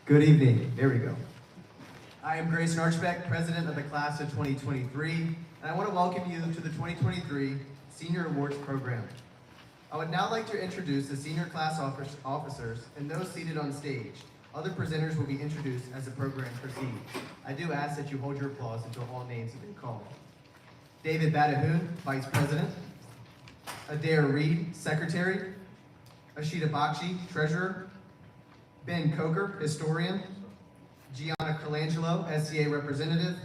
Good evening. There we go. I am Grayson Archbeck, president of the class of 2023, and I want to welcome you to the 2023 Senior Awards Program. I would now like to introduce the senior class officers and those seated on stage. Other presenters will be introduced as the program proceeds. I do ask that you hold your applause until all names have been called. David Badahoon, Vice President. Adair Reed, Secretary. Ashita Bakshi, Treasurer. Ben Coker, Historian. Gianna Colangelo, SCA Representative.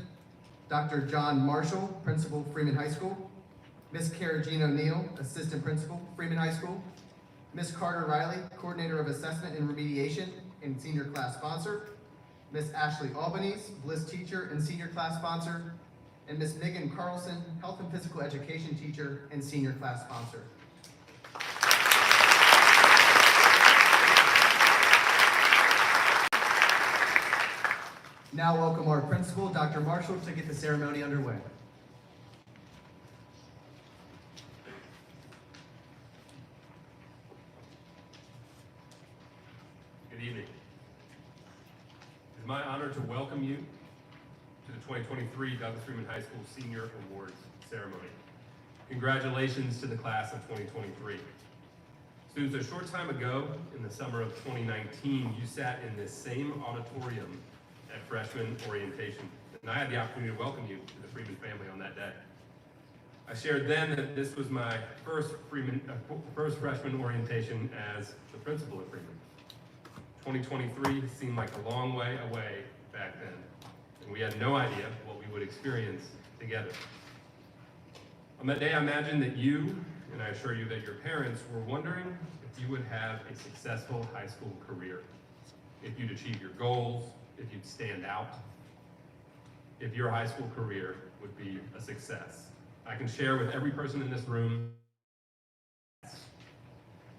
Dr. John Marshall, Principal, Freeman High School. Ms. Kara Jean O'Neill, Assistant Principal, Freeman High School. Ms. Carter Riley, Coordinator of Assessment and Remediation and Senior Class Sponsor. Ms. Ashley Albanese, Bliss Teacher and Senior Class Sponsor. And Ms. Megan Carlson, Health and Physical Education Teacher and Senior Class Sponsor. Now welcome our principal, Dr. Marshall, to get the ceremony underway. Good evening. It is my honor to welcome you to the 2023 Douglas Freeman High School Senior Awards Ceremony. Congratulations to the class of 2023. Students, a short time ago, in the summer of 2019, you sat in this same auditorium at freshman orientation, and I had the opportunity to welcome you to the Freeman family on that day. I shared then that this was my first freshman orientation as the principal at Freeman. 2023 seemed like a long way away back then, and we had no idea what we would experience together. On that day, I imagined that you, and I assure you that your parents, were wondering if you would have a successful high school career, if you'd achieve your goals, if you'd stand out, if your high school career would be a success. I can share with every person in this room,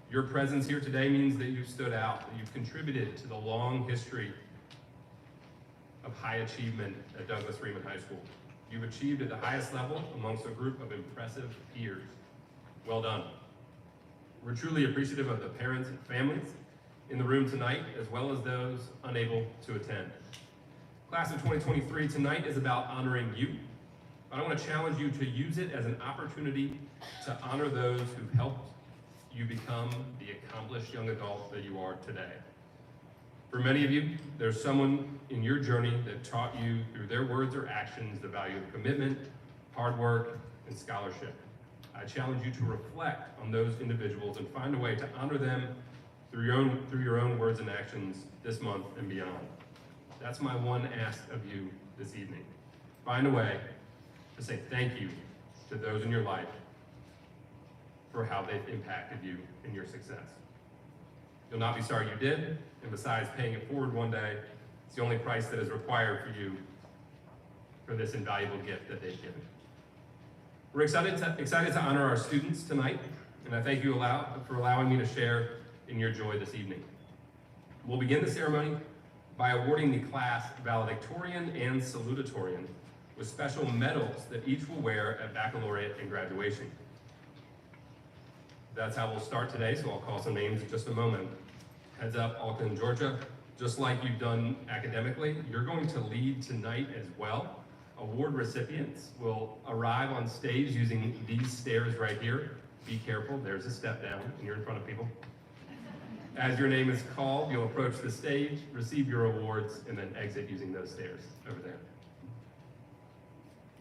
your presence here today means that you've stood out, that you've contributed to the long history of high achievement at Douglas Freeman High School. You've achieved at the highest level amongst a group of impressive peers. Well done. We're truly appreciative of the parents and families in the room tonight, as well as those unable to attend. Class of 2023, tonight is about honoring you, but I want to challenge you to use it as an opportunity to honor those who've helped you become the accomplished young adult that you are today. For many of you, there's someone in your journey that taught you through their words or actions the value of commitment, hard work, and scholarship. I challenge you to reflect on those individuals and find a way to honor them through your own words and actions this month and beyond. That's my one ask of you this evening. Find a way to say thank you to those in your life for how they've impacted you in your success. You'll not be sorry you did, and besides paying it forward one day, it's the only price that is required for you for this invaluable gift that they've given. We're excited to honor our students tonight, and I thank you for allowing me to share in your joy this evening. We'll begin the ceremony by awarding the class valedictorian and salutatorian with special medals that each will wear at baccalaureate and graduation. That's how we'll start today, so I'll call some names in just a moment. Heads up, Alton, Georgia, just like you've done academically, you're going to lead tonight as well. Award recipients will arrive on stage using these stairs right here. Be careful, there's a step down, and you're in front of people. As your name is called, you'll approach the stage, receive your awards, and then exit using those stairs over there.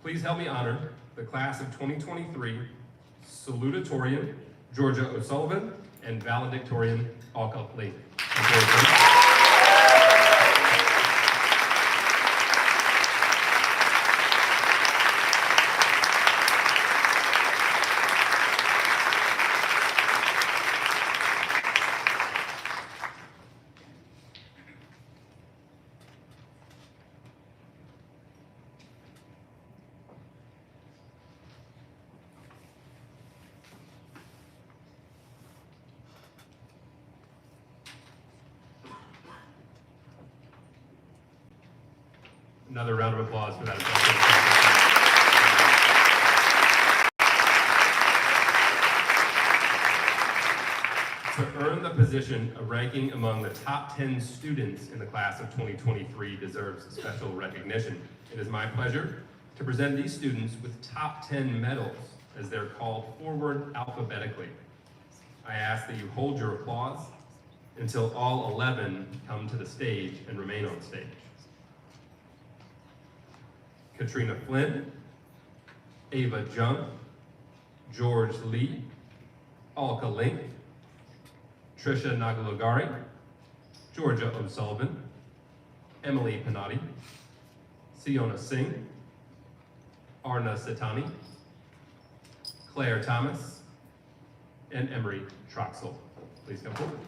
Please help me honor the class of 2023 salutatorian Georgia O'Sullivan and valedictorian Alka Lee. Another round of applause for that. To earn the position of ranking among the top 10 students in the class of 2023 deserves special recognition. It is my pleasure to present these students with top 10 medals as they're called forward alphabetically. I ask that you hold your applause until all 11 come to the stage and remain on stage. Katrina Flynn, Ava Jung, George Lee, Alka Link, Trisha Nagalagari, Georgia O'Sullivan, Emily Panati, Siona Singh, Arna Sitani, Claire Thomas, and Emery Troxel. Please come forward.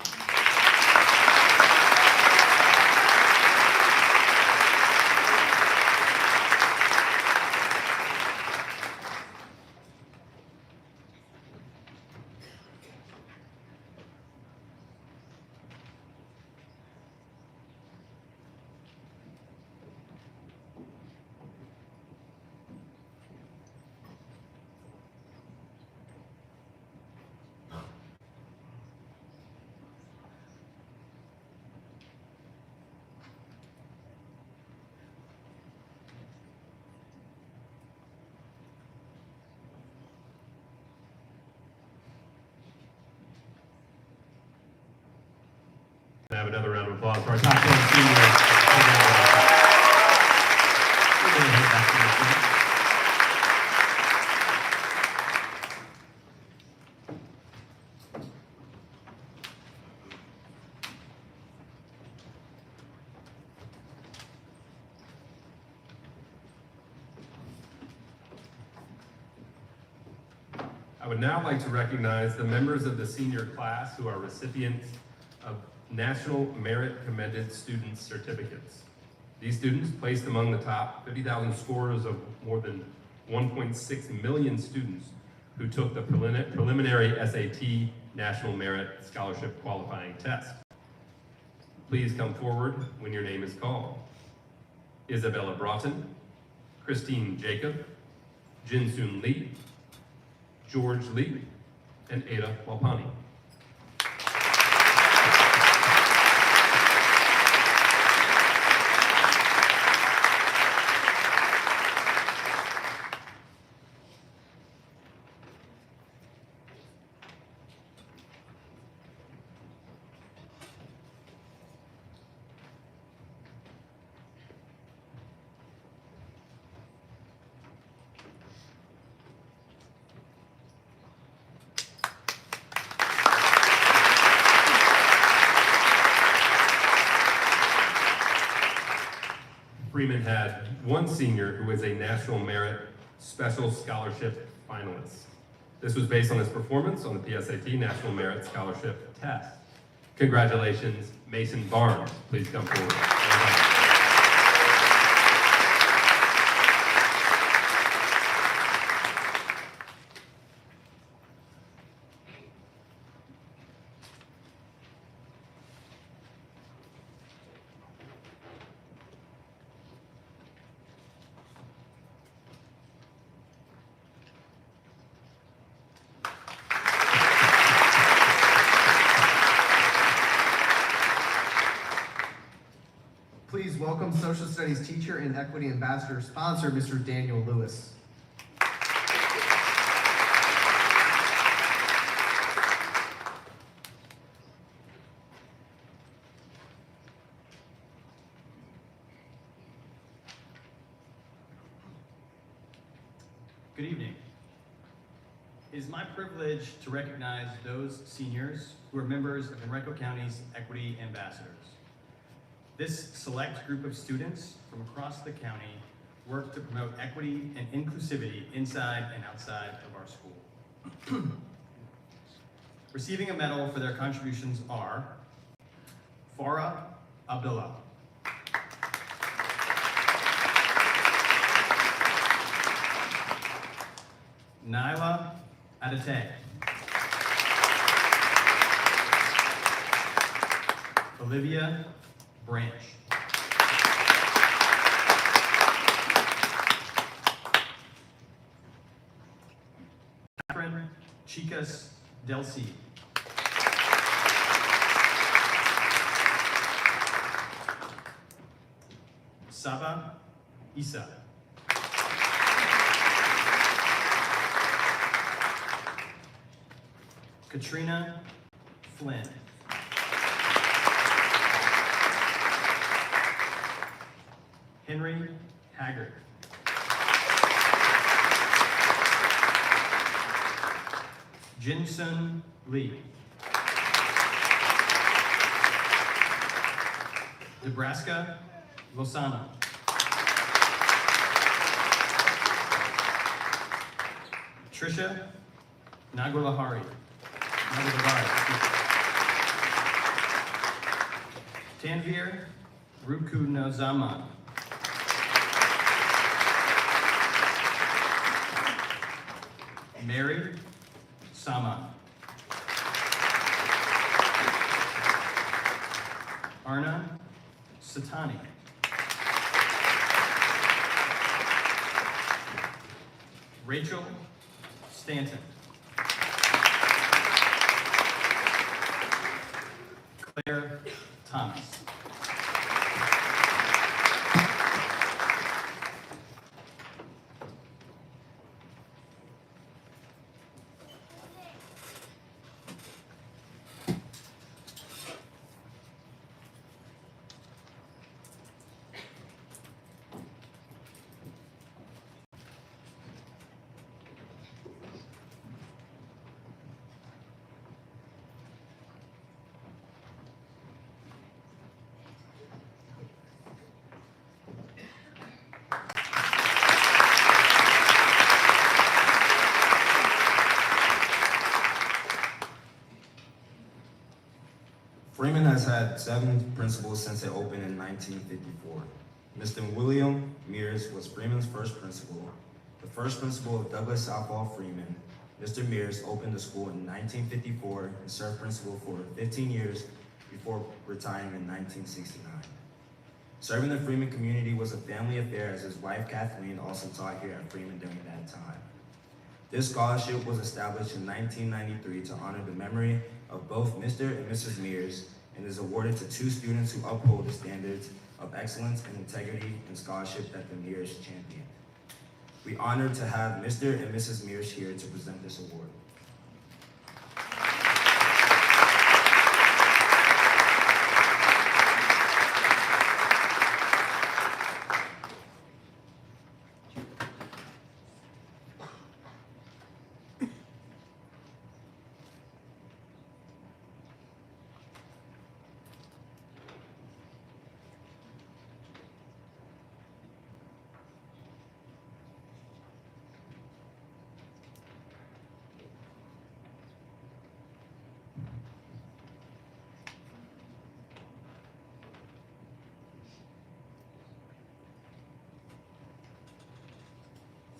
Have another round of applause for our top 10 seniors. I would now like to recognize the members of the senior class who are recipients of National Merit Commended Student Certificates. These students, placed among the top 50,000 scorers of more than 1.6 million students who took the preliminary SAT National Merit Scholarship Qualifying Test. Please come forward when your name is called. Isabella Broughton, Christine Jacob, Jinsoon Lee, George Lee, and Ada Walpani. Freeman had one senior who was a National Merit Special Scholarship finalist. This was based on his performance on the PSAT National Merit Scholarship Test. Congratulations, Mason Barnes. Please come forward. Please welcome Social Studies teacher and Equity Ambassador sponsor, Mr. Daniel Lewis. Good evening. It is my privilege to recognize those seniors who are members of Henrico County's Equity Ambassadors. This select group of students from across the county work to promote equity and inclusivity inside and outside of our school. Receiving a medal for their contributions are Farah Abdullah, Nyla Adate, Olivia Branch, Catherine Chicas Delcy, Saba Isa. Katrina Flynn. Henry Haggard. Jinsun Lee. Nebraska Lozano. Trisha Nagarlahari. Tanvir Rukunozaman. Mary Sama. Arna Satani. Rachel Stanton. Claire Thomas. Freeman has had 7 principals since it opened in 1954. Mr. William Mears was Freeman's first principal. The first principal of Douglas Southall Freeman, Mr. Mears opened the school in 1954 and served principal for 15 years before retiring in 1969. Serving the Freeman community was a family affair, as his wife Kathleen also taught here at Freeman during that time. This scholarship was established in 1993 to honor the memory of both Mr. and Mrs. Mears, and is awarded to 2 students who uphold the standards of excellence and integrity in scholarship that the Mears championed. We are honored to have Mr. and Mrs. Mears here to present this award.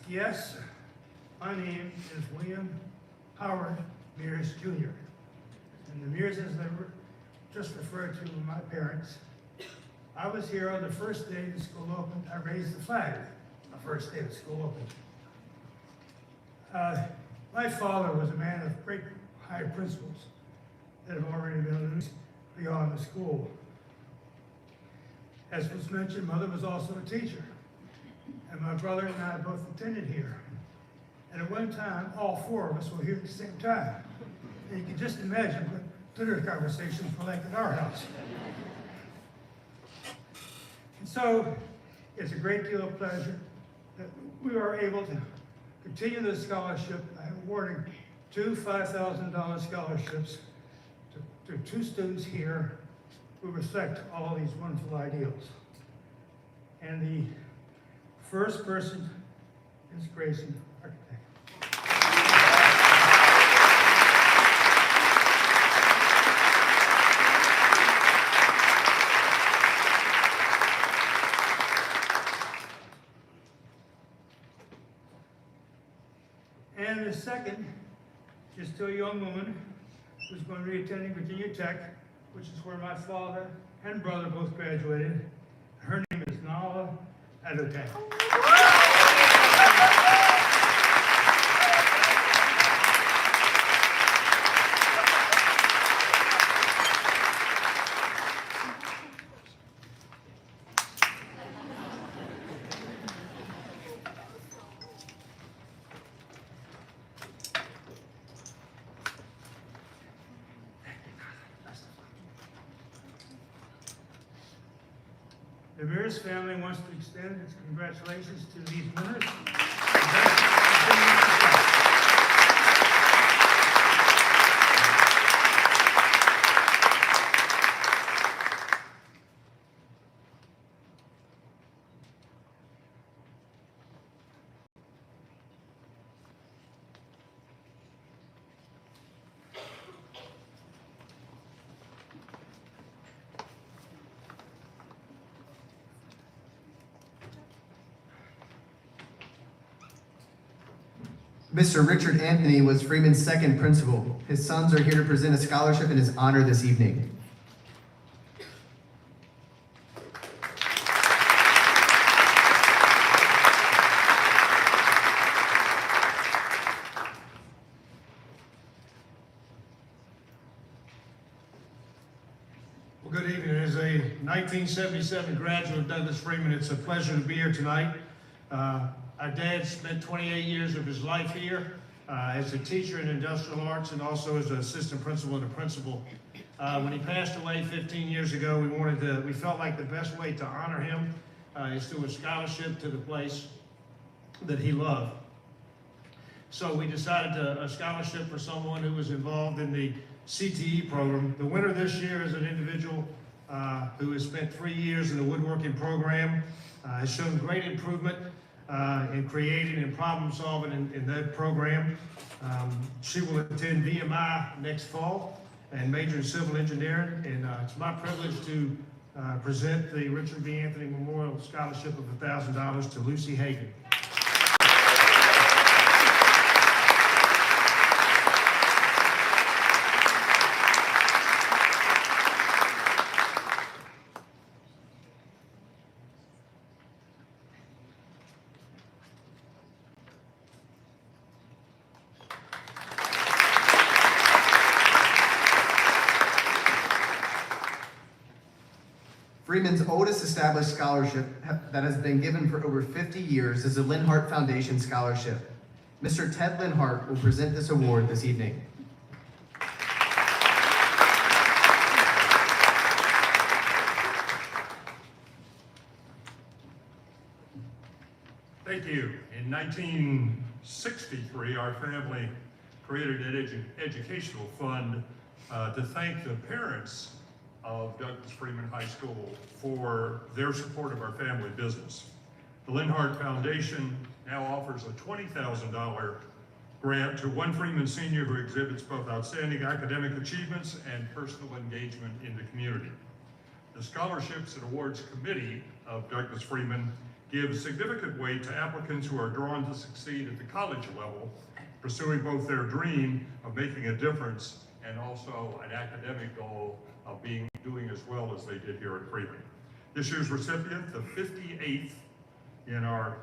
Yes, my name is William Howard Mears Jr. And the Mearses that were just referred to were my parents. I was here on the first day the school opened. I raised the flag the first day the school opened. My father was a man of great high principles that have already been beyond the school. As was mentioned, Mother was also a teacher. And my brother and I both attended here. And at one time, all 4 of us were here at the same time. And you can just imagine what dinner conversations were like at our house. And so, it's a great deal of pleasure that we are able to continue this scholarship by awarding 2 $5,000 scholarships to 2 students here who reflect all these wonderful ideals. And the first person is Grayson, architect. And the second is to a young woman who's going to be attending Virginia Tech, which is where my father and brother both graduated. Her name is Nala Adotay. Mears family wants to extend its congratulations to these winners. Mr. Richard Anthony was Freeman's second principal. His sons are here to present a scholarship in his honor this evening. Well, good evening. As a 1977 graduate of Douglas Freeman, it's a pleasure to be here tonight. Our dad spent 28 years of his life here as a teacher in industrial arts and also as an assistant principal and a principal. When he passed away 15 years ago, we felt like the best way to honor him is through a scholarship to the place that he loved. So we decided a scholarship for someone who was involved in the CTE program. The winner this year is an individual who has spent 3 years in the woodworking program, has shown great improvement in creating and problem solving in that program. She will attend VMI next fall and major in civil engineering. And it's my privilege to present the Richard B. Anthony Memorial Scholarship of $1,000 to Lucy Hagan. Freeman's oldest established scholarship that has been given for over 50 years is the Linhart Foundation Scholarship. Mr. Ted Linhart will present this award this evening. Thank you. In 1963, our family created an educational fund to thank the parents of Douglas Freeman High School for their support of our family business. The Linhart Foundation now offers a $20,000 grant to one Freeman senior who exhibits both outstanding academic achievements and personal engagement in the community. The Scholarships and Awards Committee of Douglas Freeman gives significant weight to applicants who are drawn to succeed at the college level, pursuing both their dream of making a difference and also an academic goal of doing as well as they did here at Freeman. This year's recipient, the 58th in our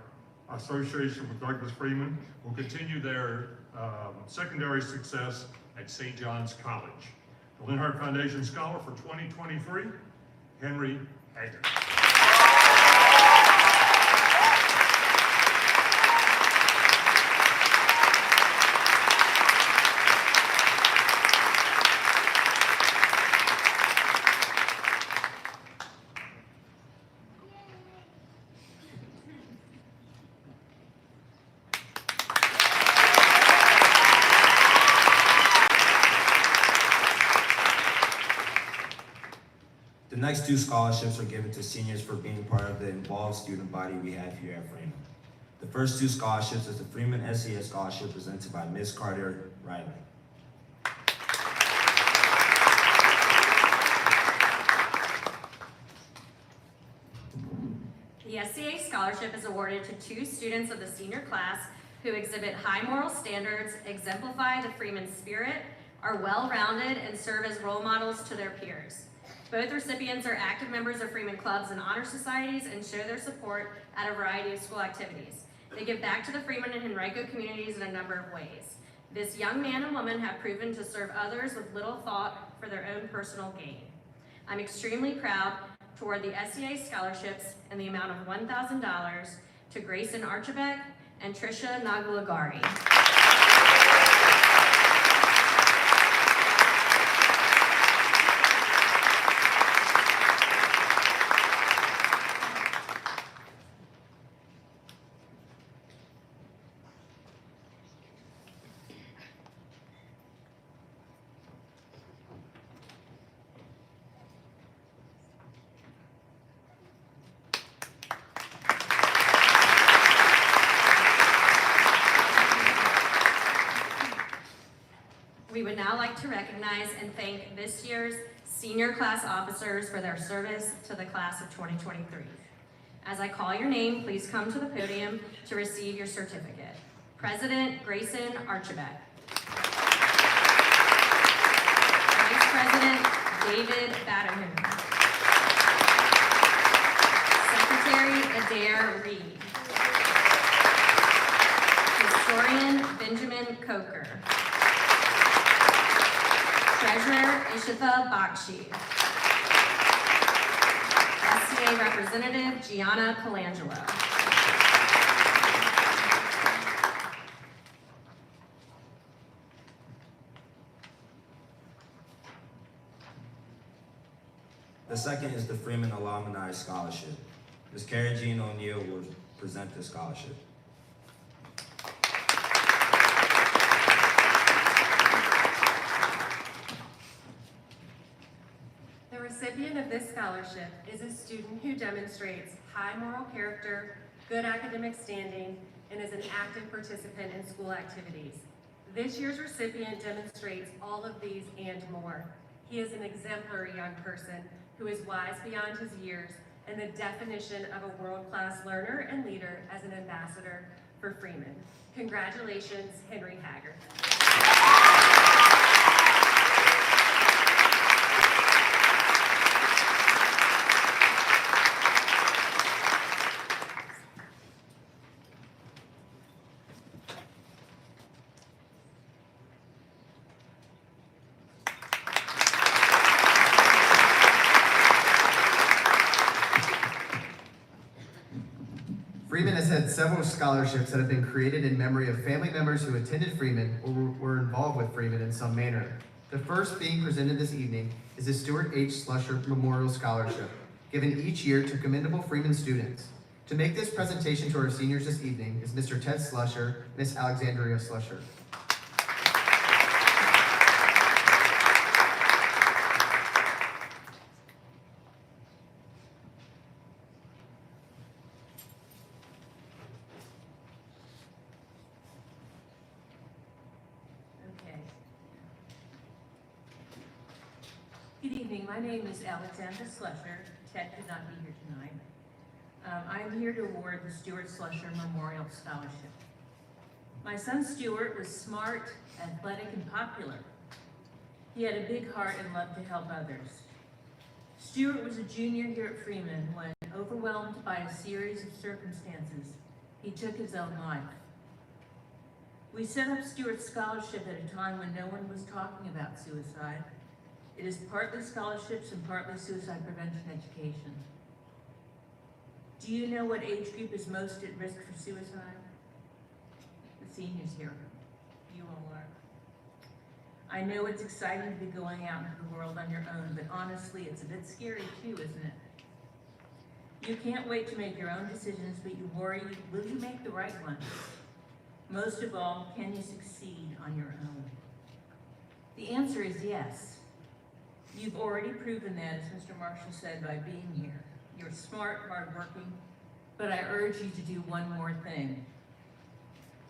association with Douglas Freeman, will continue their secondary success at St. John's College. The Linhart Foundation Scholar for 2023, Henry Haggard. The next two scholarships are given to seniors for being part of the involved student body we have here at Freeman. The first two scholarships is the Freeman SES Scholarship presented by Ms. Carter Riley. The SCA Scholarship is awarded to two students of the senior class who exhibit high moral standards, exemplify the Freeman spirit, are well-rounded, and serve as role models to their peers. Both recipients are active members of Freeman clubs and honor societies and show their support at a variety of school activities. They give back to the Freeman and Henrico communities in a number of ways. This young man and woman have proven to serve others with little thought for their own personal gain. I'm extremely proud to award the SCA scholarships in the amount of $1,000 to Grayson Archibek and Tricia Nagulagari. We would now like to recognize and thank this year's senior class officers for their service to the class of 2023. As I call your name, please come to the podium to receive your certificate. President Grayson Archibald. Vice President David Batterhoon. Secretary Adair Reed. Historian Benjamin Coker. Treasurer Ishitha Bakshi. STA Representative Gianna Colangelo. The second is the Freeman Alumni Scholarship. Ms. Carrie Jean O'Neill will present the scholarship. The recipient of this scholarship is a student who demonstrates high moral character, good academic standing, and is an active participant in school activities. This year's recipient demonstrates all of these and more. He is an exemplary young person who is wise beyond his years and the definition of a world-class learner and leader as an ambassador for Freeman. Congratulations, Henry Haggard. Freeman has had several scholarships that have been created in memory of family members who attended Freeman or were involved with Freeman in some manner. The first being presented this evening is the Stuart H. Slusher Memorial Scholarship, given each year to commendable Freeman students. To make this presentation to our seniors this evening is Mr. Ted Slusher, Miss Alexandria Slusher. Good evening, my name is Alexandra Slusher. Ted could not be here tonight. I'm here to award the Stuart Slusher Memorial Scholarship. My son Stuart was smart, athletic, and popular. He had a big heart and loved to help others. Stuart was a junior here at Freeman when, overwhelmed by a series of circumstances, he took his own life. We set up Stuart's scholarship at a time when no one was talking about suicide. It is partly scholarships and partly suicide prevention education. Do you know what age group is most at risk for suicide? The seniors here. You all are. I know it's exciting to be going out into the world on your own, but honestly, it's a bit scary too, isn't it? You can't wait to make your own decisions, but you worry, will you make the right ones? Most of all, can you succeed on your own? The answer is yes. You've already proven that, as Mr. Marshall said, by being here. You're smart, hardworking, but I urge you to do one more thing.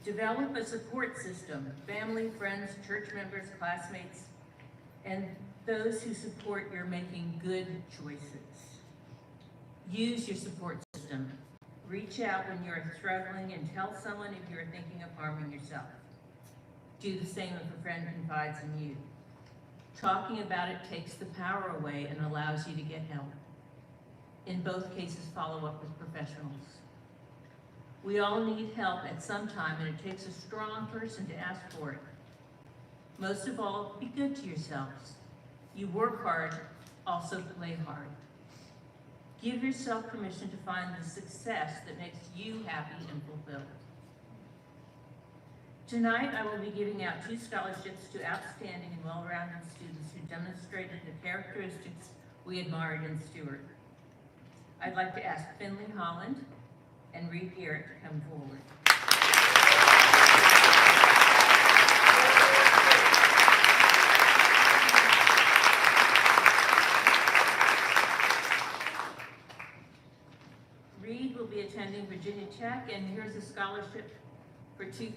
Develop a support system, family, friends, church members, classmates, and those who support your making good choices. Use your support system. Reach out when you're struggling and tell someone if you're thinking of harming yourself. Do the same if a friend confides in you. Talking about it takes the power away and allows you to get help. In both cases, follow up with professionals. We all need help at some time, and it takes a strong person to ask for it. Most of all, be good to yourselves. You work hard, also play hard. Give yourself permission to find the success that makes you happy and fulfilled. Tonight, I will be giving out 2 scholarships to outstanding and well-rounded students who demonstrated the characteristics we admired in Stuart. I'd like to ask Finley Holland and Reed Garrett to come forward. Reed will be attending Virginia Tech, and here's a scholarship for $2,000.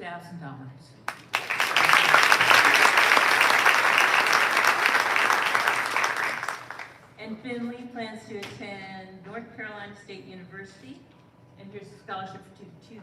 plans to attend North Carolina State University, and here's a scholarship to $2,000.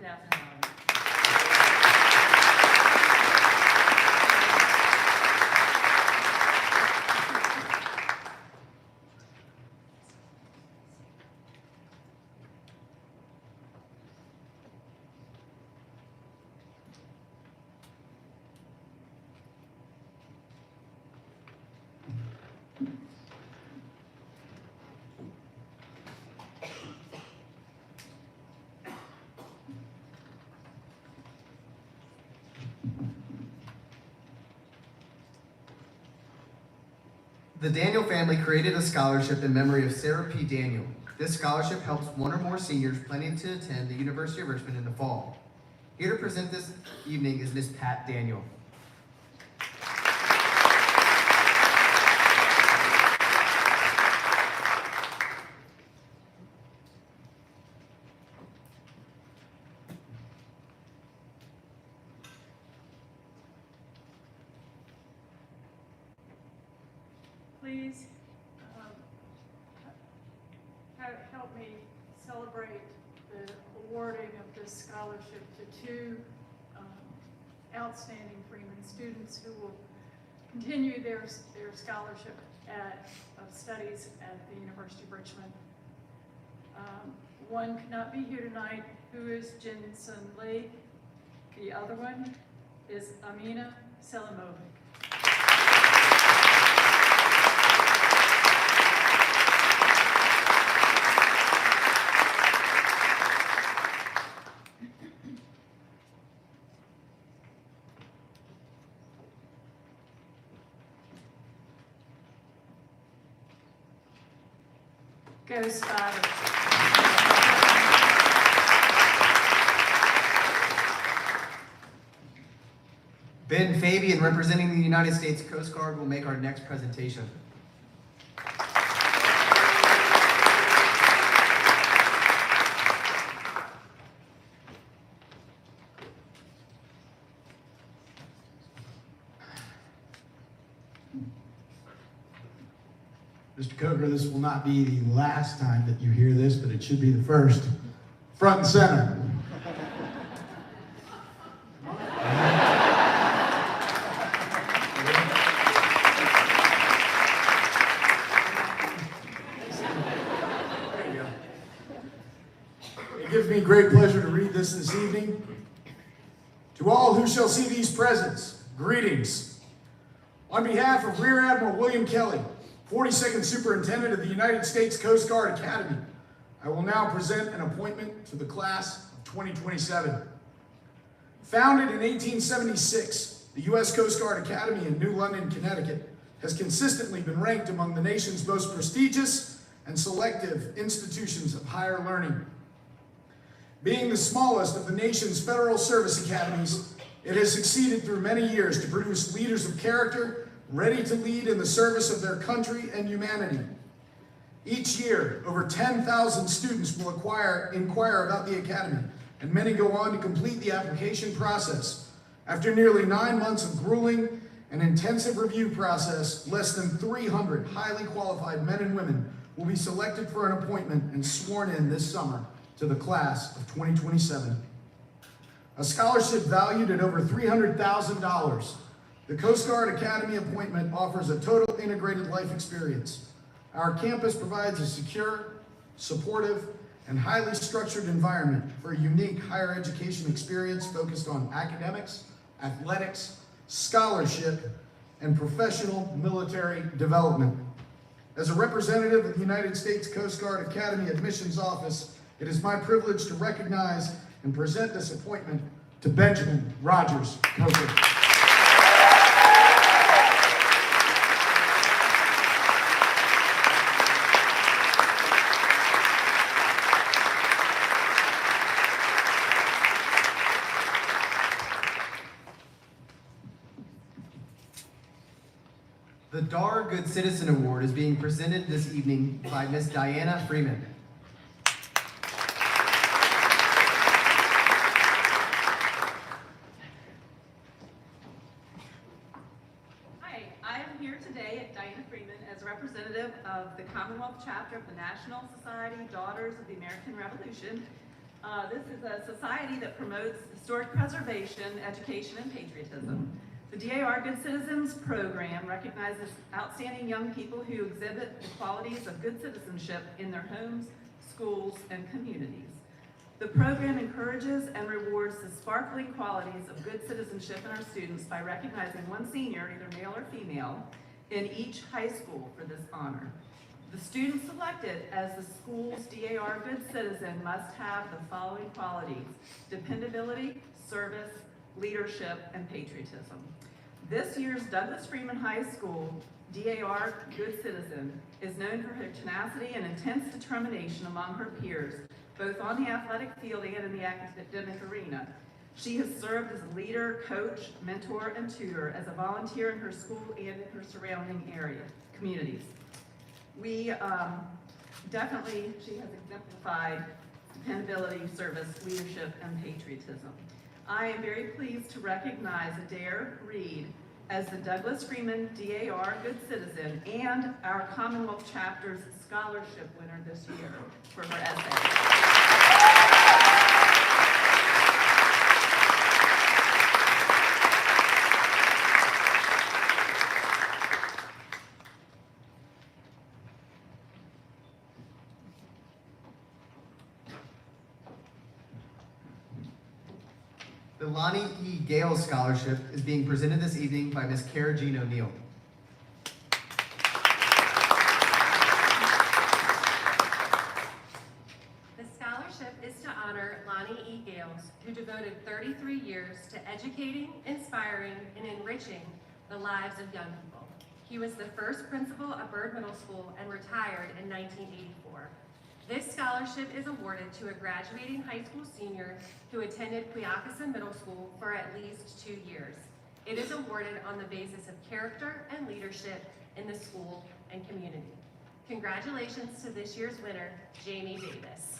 The Daniel family created a scholarship in memory of Sarah P. Daniel. This scholarship helps one or more seniors planning to attend the University of Richmond in the fall. Here to present this evening is Miss Pat Daniel. Please help me celebrate the awarding of this scholarship to two outstanding Freeman students who will continue their scholarship of studies at the University of Richmond. One could not be here tonight, who is Jinsun Lee. The other one is Amina Selimovic. Go Spiders. Ben Fabian, representing the United States Coast Guard, will make our next presentation. Mr. Coker, this will not be the last time that you hear this, but it should be the first. Front and center. It gives me great pleasure to read this evening. To all who shall see these presents, greetings. On behalf of Rear Admiral William Kelly, 42nd Superintendent of the United States Coast Guard Academy, I will now present an appointment to the class of 2027. Founded in 1876, the U.S. Coast Guard Academy in New London, Connecticut, has consistently been ranked among the nation's most prestigious and selective institutions of higher learning. Being the smallest of the nation's federal service academies, it has succeeded through many years to produce leaders of character ready to lead in the service of their country and humanity. Each year, over 10,000 students will inquire about the Academy, and many go on to complete the application process. After nearly 9 months of grueling and intensive review process, less than 300 highly qualified men and women will be selected for an appointment and sworn in this summer to the class of 2027. A scholarship valued at over $300,000, the Coast Guard Academy appointment offers a total integrated life experience. Our campus provides a secure, supportive, and highly structured environment for a unique higher education experience focused on academics, athletics, scholarship, and professional military development. As a representative of the United States Coast Guard Academy Admissions Office, it is my privilege to recognize and present this appointment to Benjamin Rogers Coker. The Dar Good Citizen Award is being presented this evening by Miss Diana Freeman. Hi, I am here today at Diana Freeman as a representative of the Commonwealth chapter of the National Society Daughters of the American Revolution. This is a society that promotes historic preservation, education, and patriotism. The DAR Good Citizens program recognizes outstanding young people who exhibit the qualities of good citizenship in their homes, schools, and communities. The program encourages and rewards the sparkling qualities of good citizenship in our students by recognizing one senior, either male or female, in each high school for this honor. The student selected as the school's DAR Good Citizen must have the following qualities: dependability, service, leadership, and patriotism. This year's Douglas Freeman High School DAR Good Citizen is known for her tenacity and intense determination among her peers, both on the athletic field and in the academic arena. She has served as a leader, coach, mentor, and tutor, as a volunteer in her school and in her surrounding communities. She has exemplified dependability, service, leadership, and patriotism. I am very pleased to recognize Adair Reed as the Douglas Freeman DAR Good Citizen and our Commonwealth Chapter's scholarship winner this year for her essay. The Lonnie E. Gale Scholarship is being presented this evening by Ms. Cara Jean O'Neill. The scholarship is to honor Lonnie E. Gales, who devoted 33 years to educating, inspiring, and enriching the lives of young people. He was the first principal of Byrd Middle School and retired in 1984. This scholarship is awarded to a graduating high school senior who attended Quioccasin Middle School for at least 2 years. It is awarded on the basis of character and leadership in the school and community. Congratulations to this year's winner, Jamie Davis.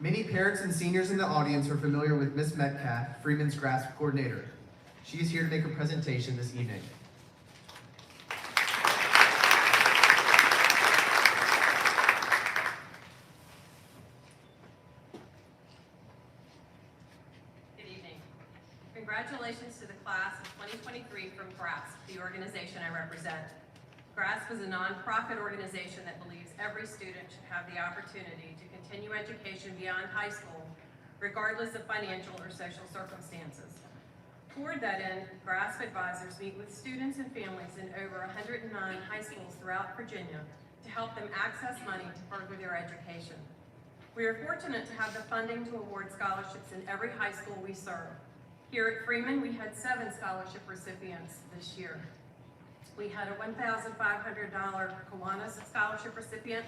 Many parents and seniors in the audience are familiar with Ms. Metcalf, Freeman's GRASP coordinator. She is here to make a presentation this evening. Good evening. Congratulations to the class of 2023 from GRASP, the organization I represent. GRASP is a nonprofit organization that believes every student should have the opportunity to continue education beyond high school, regardless of financial or social circumstances. Toward that end, GRASP advisors meet with students and families in over 109 high schools throughout Virginia to help them access money to further their education. We are fortunate to have the funding to award scholarships in every high school we serve. Here at Freeman, we had 7 scholarship recipients this year. We had a $1,500 Kiwanis Scholarship recipient,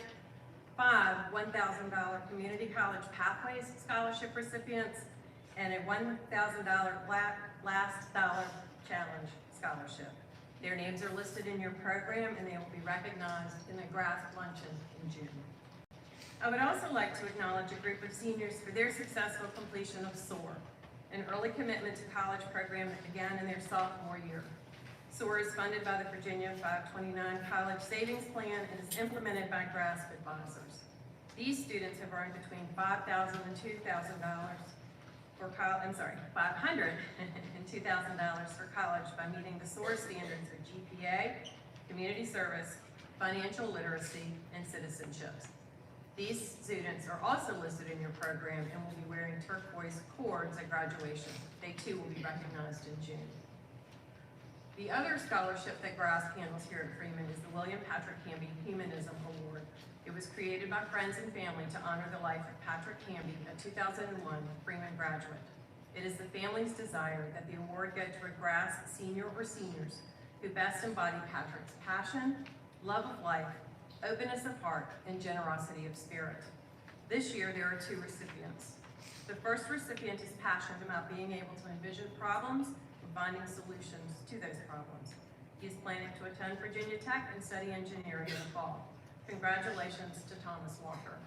5 $1,000 Community College Pathways Scholarship recipients, and a $1,000 Last Dollar Challenge Scholarship. Their names are listed in your program and they will be recognized in the GRASP luncheon in June. I would also like to acknowledge a group of seniors for their successful completion of SOAR, an early commitment to college program that began in their sophomore year. SOAR is funded by the Virginia 529 College Savings Plan and is implemented by GRASP advisors. These students have earned between $5,000 and $2,000 for $500 and $2,000 for college by meeting the SOAR standards of GPA, community service, financial literacy, and citizenship. These students are also listed in your program and will be wearing turquoise cords at graduation. They too will be recognized in June. The other scholarship that GRASP handles here at Freeman is the William Patrick Hamby Humanism Award. It was created by friends and family to honor the life of Patrick Hamby, a 2001 Freeman graduate. It is the family's desire that the award go to a GRASP senior or seniors who best embody Patrick's passion, love of life, openness of heart, and generosity of spirit. This year, there are 2 recipients. The first recipient is passionate about being able to envision problems and finding solutions to those problems. He is planning to attend Virginia Tech and study engineering in the fall. Congratulations to Thomas Walker.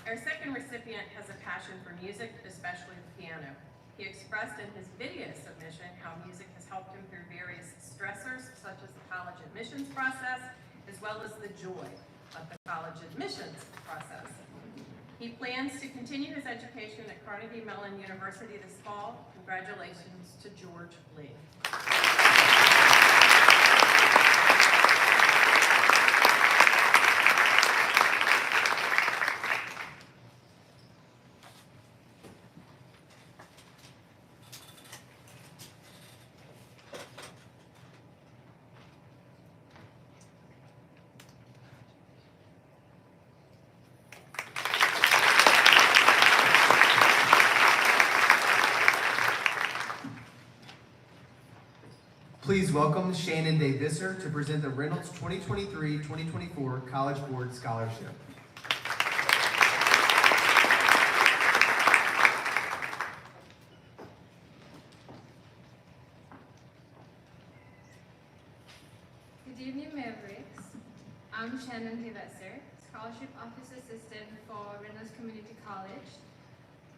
Our second recipient has a passion for music, especially the piano. He expressed in his video submission how music has helped him through various stressors, such as the college admissions process, as well as the joy of the college admissions process. He plans to continue his education at Carnegie Mellon University this fall. Congratulations to George Lee. Please welcome Shannon Day Visser to present the Reynolds 2023-2024 College Board Scholarship. Good evening, Mavericks. I'm Shannon Day Visser, Scholarship Office Assistant for Reynolds Community College.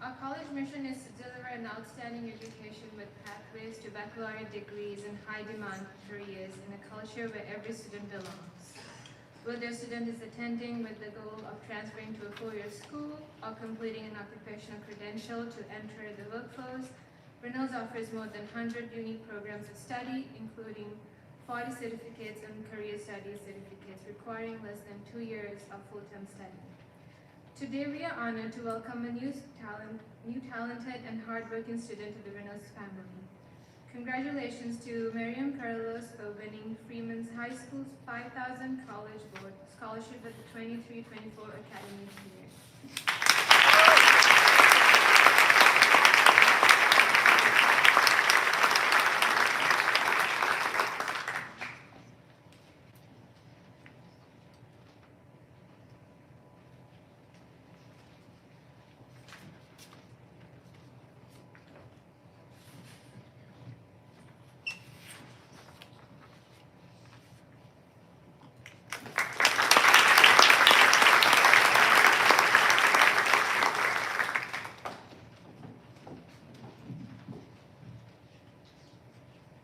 Our college mission is to deliver an outstanding education with pathways to baccalaureate degrees and high-demand careers in a culture where every student belongs. Whether a student is attending with the goal of transferring to a four-year school or completing an occupational credential to enter the workforce, Reynolds offers more than 100 unique programs of study, including 40 certificates and career studies certificates requiring less than 2 years of full-time study. Today, we are honored to welcome a new talented and hardworking student to the Reynolds family. Congratulations to Miriam Carlos for winning Freeman's High School's 5,000 College Board Scholarship at the 23-24 academic year.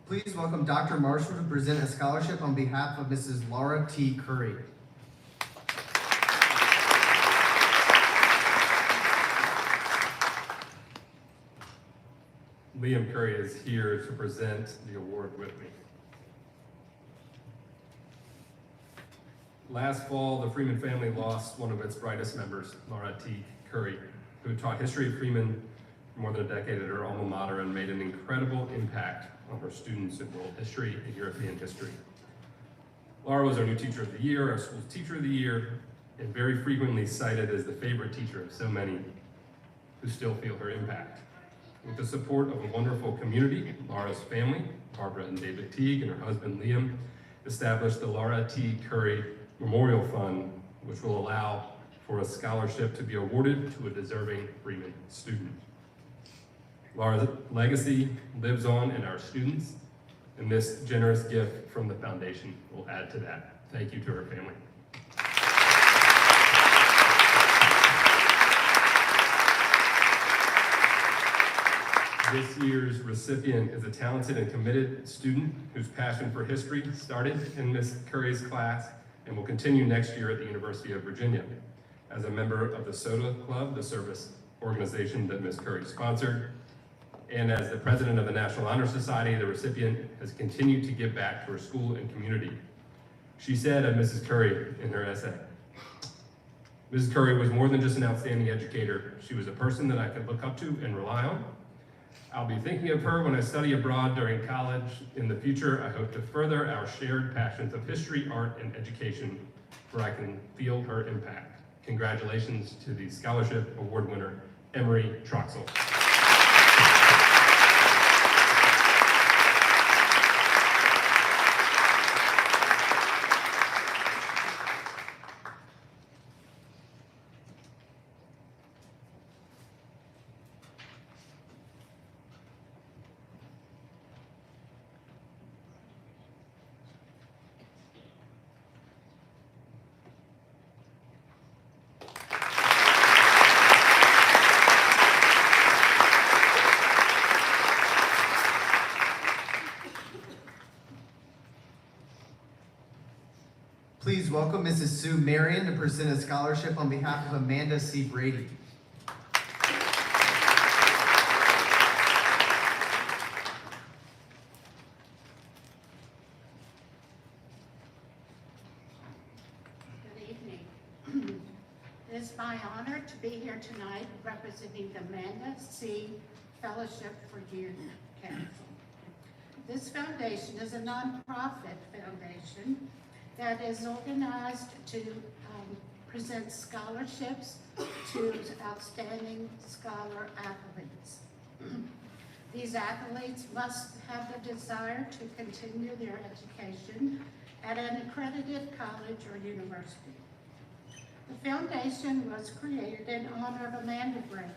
Please welcome Dr. Marshall to present a scholarship on behalf of Mrs. Laura T. Curry. Liam Curry is here to present the award with me. Last fall, the Freeman family lost one of its brightest members, Laura T. Curry, who taught history of Freeman for more than a decade at her alma mater and made an incredible impact on her students in world history and European history. Laura was our new teacher of the year, our school's teacher of the year, and very frequently cited as the favorite teacher of so many who still feel her impact. With the support of a wonderful community, Laura's family, Barbara and David Teague, and her husband Liam, established the Laura T. Curry Memorial Fund, which will allow for a scholarship to be awarded to a deserving Freeman student. Laura's legacy lives on in our students, and this generous gift from the foundation will add to that. Thank you to her family. This year's recipient is a talented and committed student whose passion for history started in Ms. Curry's class and will continue next year at the University of Virginia. As a member of the SOTA Club, the service organization that Ms. Curry sponsored, and as the president of the National Honor Society, the recipient has continued to give back to her school and community. She said of Mrs. Curry in her essay, Mrs. Curry was more than just an outstanding educator. She was a person that I could look up to and rely on. I'll be thinking of her when I study abroad during college. In the future, I hope to further our shared passions of history, art, and education, where I can feel her impact. Congratulations to the scholarship award winner, Emery Troxel. Please welcome Mrs. Sue Marion to present a scholarship on behalf of Amanda C. Brady. Good evening. It is my honor to be here tonight representing the Amanda C. Fellowship for Youth Council. This foundation is a nonprofit foundation that is organized to present scholarships to outstanding scholar athletes. These athletes must have the desire to continue their education at an accredited college or university. The foundation was created in honor of Amanda Brady.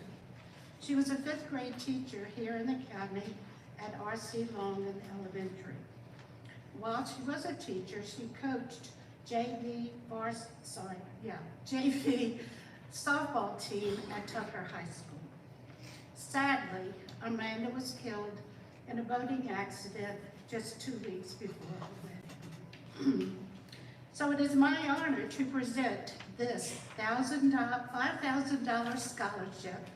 She was a 5th grade teacher here in the county at R.C. Long Elementary. While she was a teacher, she coached JV softball team at Tucker High School. Sadly, Amanda was killed in a boating accident just 2 weeks before her wedding. So it is my honor to present this $5,000 scholarship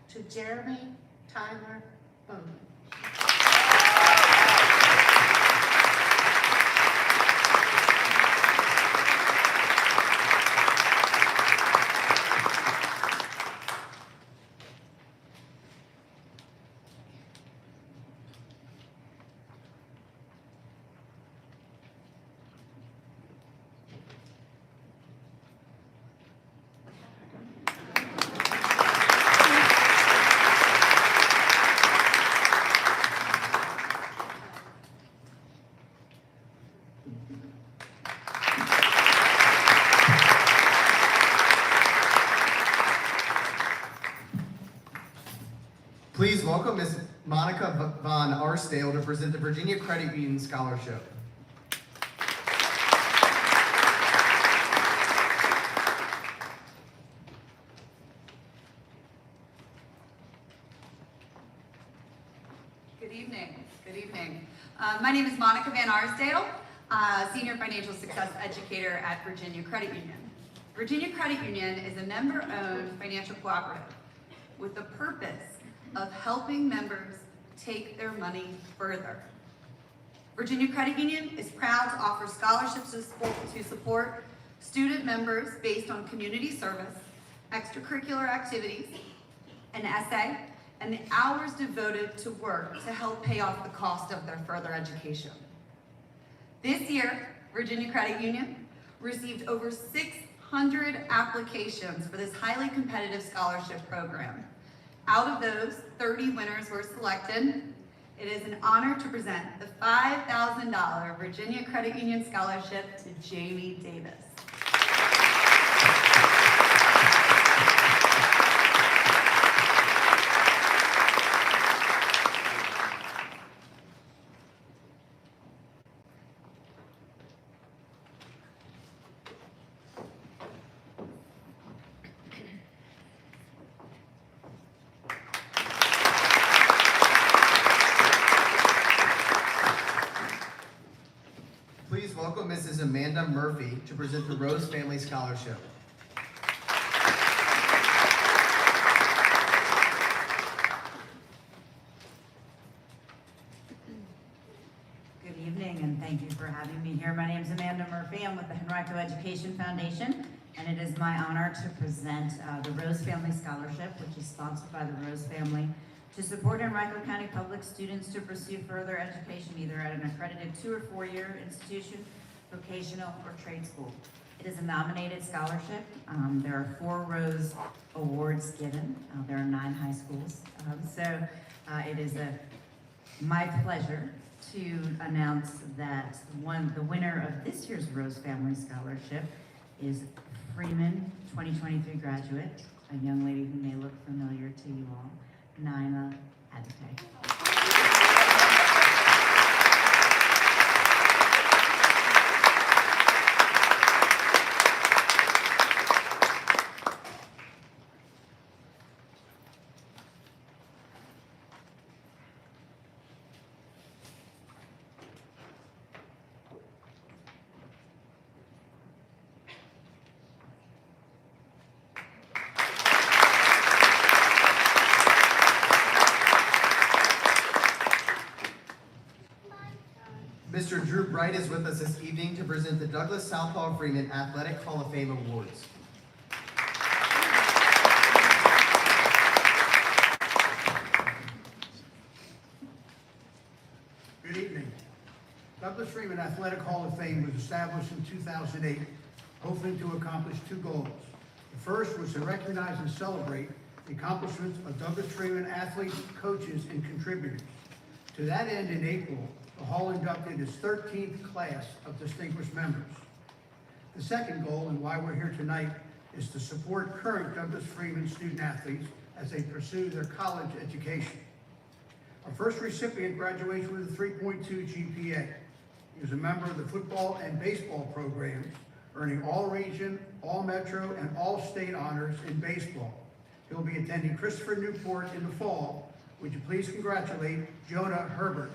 to Jeremy Tyler Bowman. Please welcome Ms. Monica Von Arsdale to present the Virginia Credit Union Scholarship. Good evening. Good evening. My name is Monica Van Arsdale, Senior Financial Success Educator at Virginia Credit Union. Virginia Credit Union is a member-owned financial cooperative with the purpose of helping members take their money further. Virginia Credit Union is proud to offer scholarships to support student members based on community service, extracurricular activities, an essay, and the hours devoted to work to help pay off the cost of their further education. This year, Virginia Credit Union received over 600 applications for this highly competitive scholarship program. Out of those, 30 winners were selected. It is an honor to present the $5,000 Virginia Credit Union Scholarship to Jamie Davis. Please welcome Mrs. Amanda Murphy to present the Rose Family Scholarship. Good evening, and thank you for having me here. My name is Amanda Murphy. I'm with the Henrico Education Foundation, and it is my honor to present the Rose Family Scholarship, which is sponsored by the Rose Family, to support Henrico County public students to pursue further education either at an accredited 2- or 4-year institution, vocational, or trade school. It is a nominated scholarship. There are 4 Rose Awards given. There are 9 high schools. It is my pleasure to announce that the winner of this year's Rose Family Scholarship is Freeman 2023 graduate, a young lady who may look familiar to you all, Naima Adite. Mr. Drew Bright is with us this evening to present the Douglas Southpaw Freeman Athletic Hall of Fame Awards. Good evening. Douglas Freeman Athletic Hall of Fame was established in 2008, hoping to accomplish 2 goals. The first was to recognize and celebrate the accomplishments of Douglas Freeman athletes, coaches, and contributors. To that end, in April, the Hall inducted its 13th class of distinguished members. The second goal, and why we're here tonight, is to support current Douglas Freeman student athletes as they pursue their college education. Our first recipient graduated with a 3.2 GPA. He was a member of the football and baseball programs, earning all-region, all-metro, and all-state honors in baseball. He'll be attending Christopher Newport in the fall. Would you please congratulate Jonah Herbert.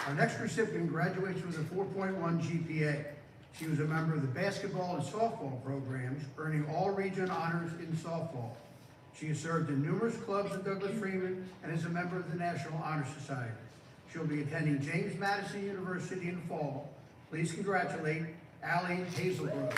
Our next recipient graduates with a 4.1 GPA. She was a member of the basketball and softball programs, earning all-region honors in softball. She has served in numerous clubs at Douglas Freeman and is a member of the National Honor Society. She'll be attending James Madison University in the fall. Please congratulate Allie Hazelbrook.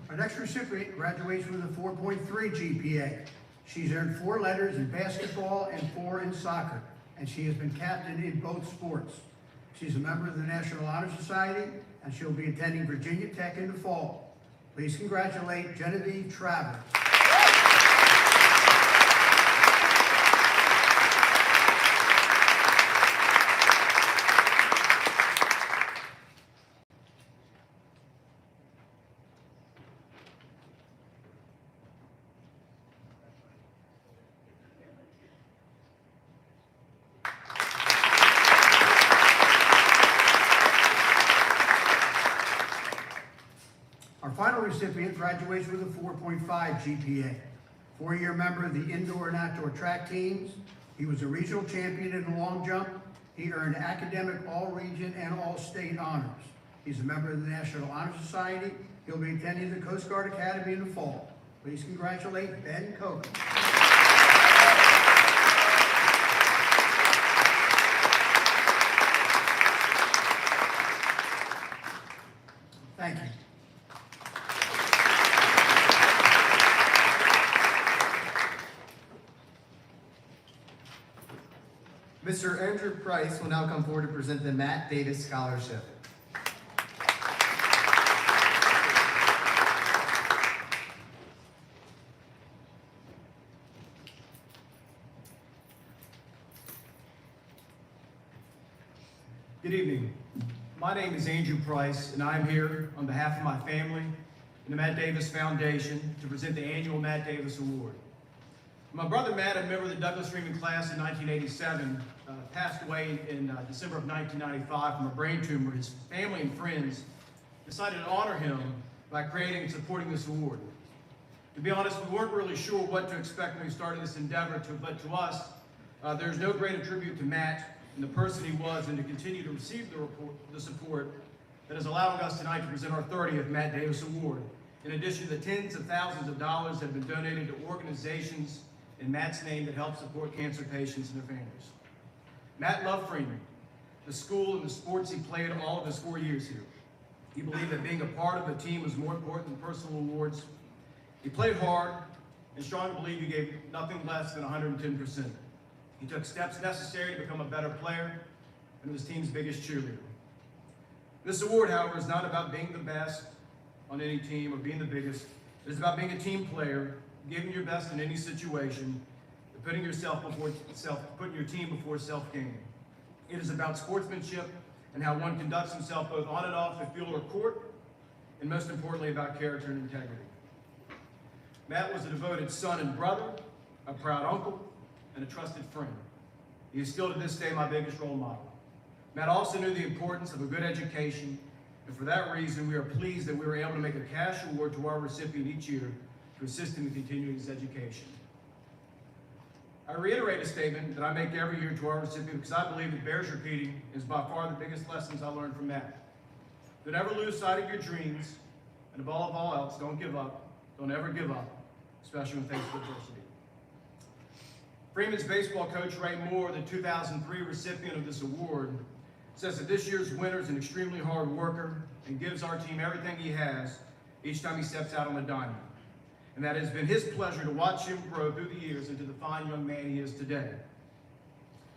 Our next recipient graduates with a 4.3 GPA. She's earned 4 letters in basketball and 4 in soccer, and she has been captain in both sports. She's a member of the National Honor Society, and she'll be attending Virginia Tech in the fall. Please congratulate Genevieve Travers. Our final recipient graduates with a 4.5 GPA. 4-year member of the indoor and outdoor track teams. He was a regional champion in the long jump. He earned academic all-region and all-state honors. He's a member of the National Honor Society. He'll be attending the Coast Guard Academy in the fall. Please congratulate Ben Coker. Thank you. Mr. Andrew Price will now come forward to present the Matt Davis Scholarship. Good evening. My name is Andrew Price, and I'm here on behalf of my family and the Matt Davis Foundation to present the annual Matt Davis Award. My brother Matt, a member of the Douglas Freeman class in 1987, passed away in December of 1995 from a brain tumor. His family and friends decided to honor him by creating and supporting this award. To be honest, we weren't really sure what to expect when we started this endeavor, but to us, there's no greater tribute to Matt and the person he was, and to continue to receive the support that is allowing us tonight to present our 30th Matt Davis Award, in addition to the tens of thousands of dollars that have been donated to organizations in Matt's name that help support cancer patients and their families. Matt loved Freeman, the school and the sports he played all of his 4 years here. He believed that being a part of a team was more important than personal awards. He played hard and strongly believed he gave nothing less than 110%. He took steps necessary to become a better player and was the team's biggest cheerleader. This award, however, is not about being the best on any team or being the biggest. It is about being a team player, giving your best in any situation, and putting your team before self-gain. It is about sportsmanship and how one conducts himself both on and off the field or court, and most importantly, about character and integrity. Matt was a devoted son and brother, a proud uncle, and a trusted friend. He is still to this day my biggest role model. Matt also knew the importance of a good education, and for that reason, we are pleased that we were able to make a cash award to our recipient each year to assist him in continuing his education. I reiterate a statement that I make every year to our recipient because I believe it bears repeating and is by far the biggest lessons I learned from Matt. Don't ever lose sight of your dreams, and above all else, don't give up. Don't ever give up, especially when faced with adversity. Freeman's baseball coach Ray Moore, the 2003 recipient of this award, says that this year's winner is an extremely hard worker and gives our team everything he has each time he steps out on the diamond. And that it has been his pleasure to watch him grow through the years into the fine young man he is today.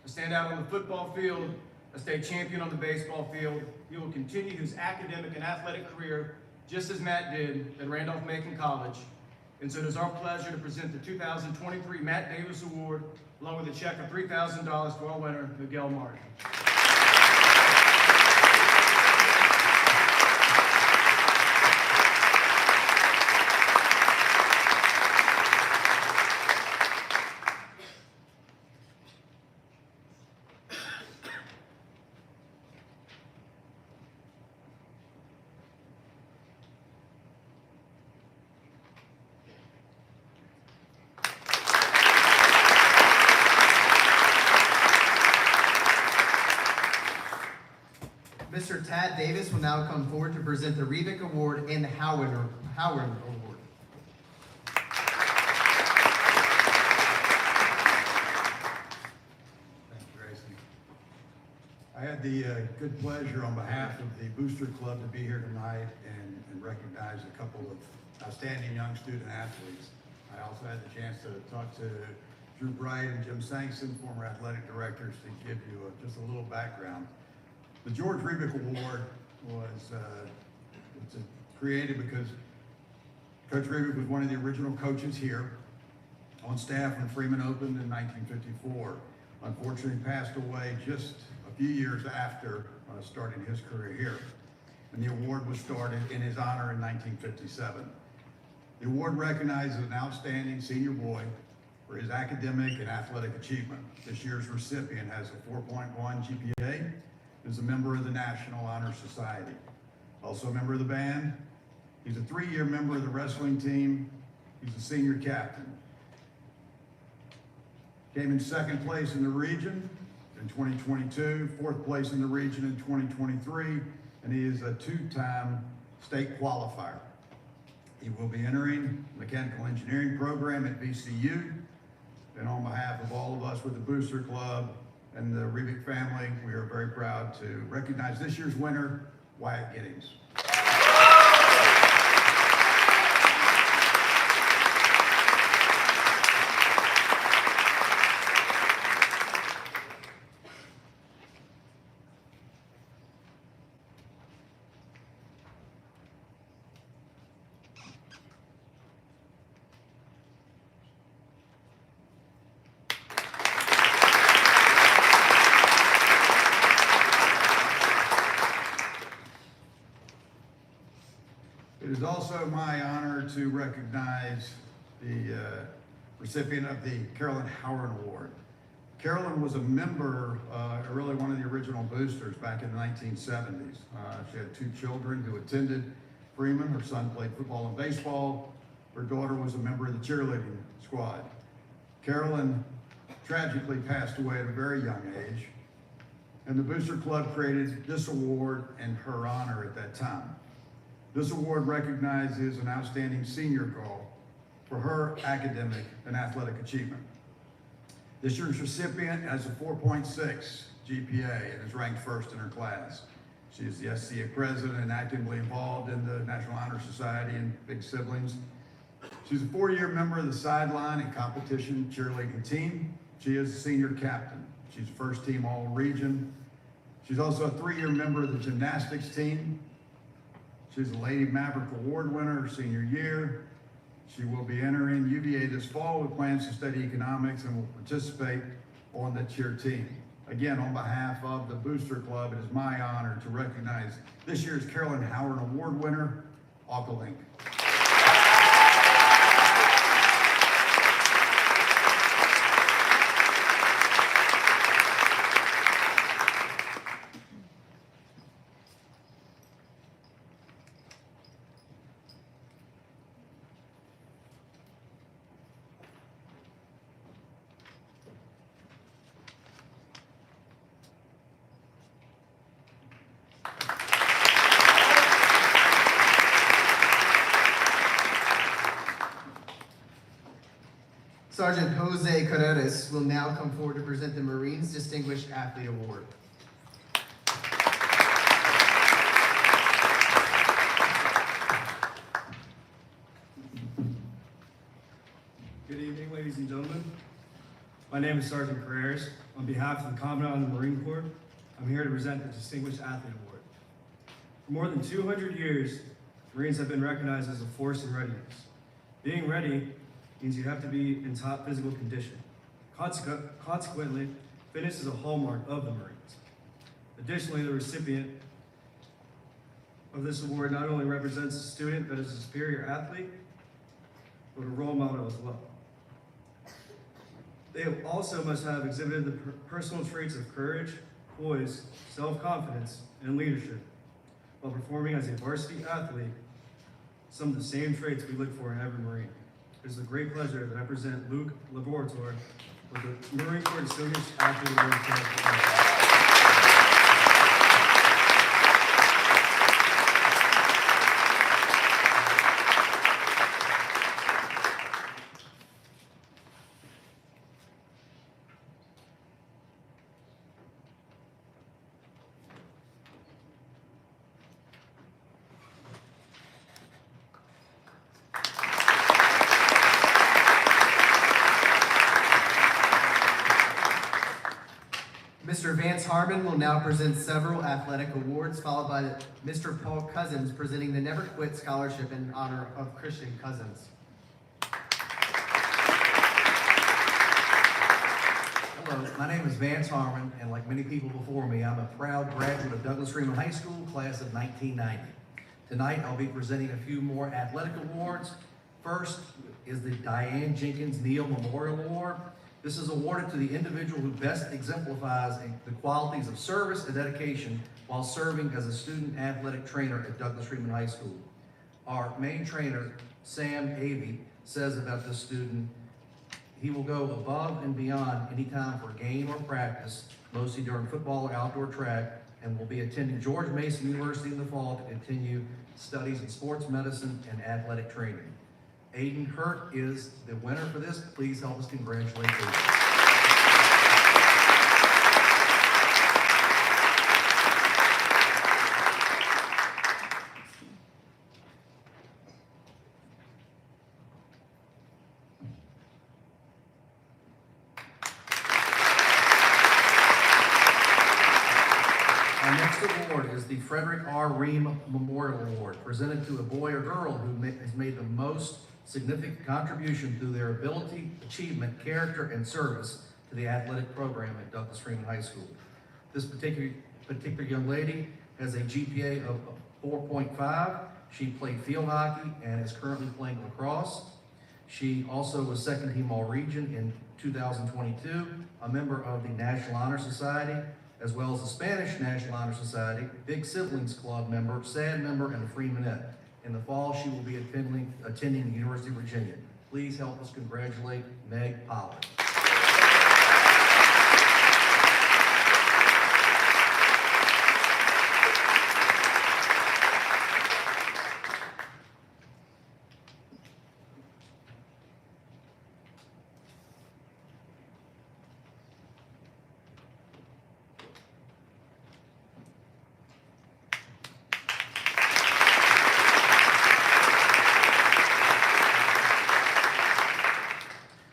A standout on the football field, a state champion on the baseball field, he will continue his academic and athletic career just as Matt did at Randolph-Macon College. And so it is our pleasure to present the 2023 Matt Davis Award, along with a check of $3,000 to our winner, Miguel Martin. Mr. Tad Davis will now come forward to present the Rebick Award and the Howard Award. Thank you, Grayson. I had the good pleasure on behalf of the Booster Club to be here tonight and recognize a couple of outstanding young student athletes. I also had the chance to talk to Drew Bright and Jim Sankson, former athletic directors, to give you just a little background. The George Rebick Award was created because Coach Rebick was one of the original coaches here on staff when Freeman opened in 1954. Unfortunately, passed away just a few years after starting his career here. And the award was started in his honor in 1957. The award recognizes an outstanding senior boy for his academic and athletic achievement. This year's recipient has a 4.1 GPA, is a member of the National Honor Society. Also a member of the band. He's a 3-year member of the wrestling team. He's a senior captain. Came in 2nd place in the region in 2022, 4th place in the region in 2023, and he is a 2-time state qualifier. He will be entering the mechanical engineering program at VCU. And on behalf of all of us with the Booster Club and the Rebick family, we are very proud to recognize this year's winner, Wyatt Giddings. my honor to recognize the recipient of the Carolyn Howard Award. Carolyn was a member, really one of the original boosters back in the 1970s. She had 2 children who attended Freeman. Her son played football and baseball. Her daughter was a member of the cheerleading squad. Carolyn tragically passed away at a very young age, and the Booster Club created this award in her honor at that time. This award recognizes an outstanding senior girl for her academic and athletic achievement. This year's recipient has a 4.6 GPA and is ranked first in her class. She is the SCA president and actively involved in the National Honor Society and Big Siblings. She's a 4-year member of the sideline and competition cheerleading team. She is a senior captain. She's first team all-region. She's also a 3-year member of the gymnastics team. She's a Lady Maverick Award winner her senior year. She will be entering UVA this fall with plans to study economics and will participate on the cheer team. Again, on behalf of the Booster Club, it is my honor to recognize this year's Carolyn Howard Award winner, Aukalink. Sergeant Jose Carreras will now come forward to present the Marines Distinguished Athlete Award. Good evening, ladies and gentlemen. My name is Sergeant Carreras. On behalf of the Commandant of the Marine Corps, I'm here to present the Distinguished Athlete Award. For more than 200 years, Marines have been recognized as a force in readiness. Being ready means you have to be in top physical condition. Consequently, fitness is a hallmark of the Marines. Additionally, the recipient of this award not only represents a student that is a superior athlete, but a role model as well. They also must have exhibited the personal traits of courage, poise, self-confidence, and leadership while performing as a varsity athlete, some of the same traits we look for in every Marine. It is a great pleasure that I present Luke Laborator with the Marine Corps Distinguished Athlete Award. Mr. Vance Harmon will now present several athletic awards, followed by Mr. Paul Cousins presenting the Never Quit Scholarship in honor of Christian Cousins. Hello, my name is Vance Harmon, and like many people before me, I'm a proud graduate of Douglas Freeman High School, class of 1990. Tonight, I'll be presenting a few more athletic awards. First is the Diane Jenkins Neal Memorial Award. This is awarded to the individual who best exemplifies the qualities of service and dedication while serving as a student athletic trainer at Douglas Freeman High School. Our main trainer, Sam Avey, says about this student, he will go above and beyond any time for game or practice, mostly during football or outdoor track, and will be attending George Mason University in the fall to continue studies in sports medicine and athletic training. Aiden Hurt is the winner for this. Please help us congratulate Aiden. Our next award is the Frederick R. Ream Memorial Award, presented to a boy or girl who has made the most significant contribution through their ability, achievement, character, and service to the athletic program at Douglas Freeman High School. This particular young lady has a GPA of 4.5. She played field hockey and is currently playing lacrosse. She also was second team All-Region in 2022, a member of the National Honor Society, as well as the Spanish National Honor Society, Big Siblings Club member, SAD member, and a Freemanette. In the fall, she will be attending the University of Virginia. Please help us congratulate Meg Pollard.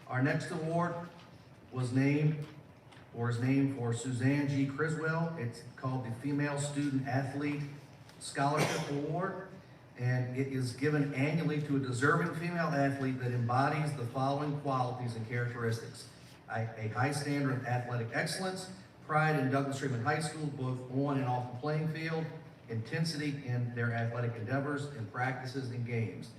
Our next award is named for Suzanne G. Criswell. It's called the Female Student Athlete Scholarship Award, and it is given annually to a deserving female athlete that embodies the following qualities and characteristics: a high standard of athletic excellence, pride in Douglas Freeman High School, both on and off the playing field, intensity in their athletic endeavors and practices and games.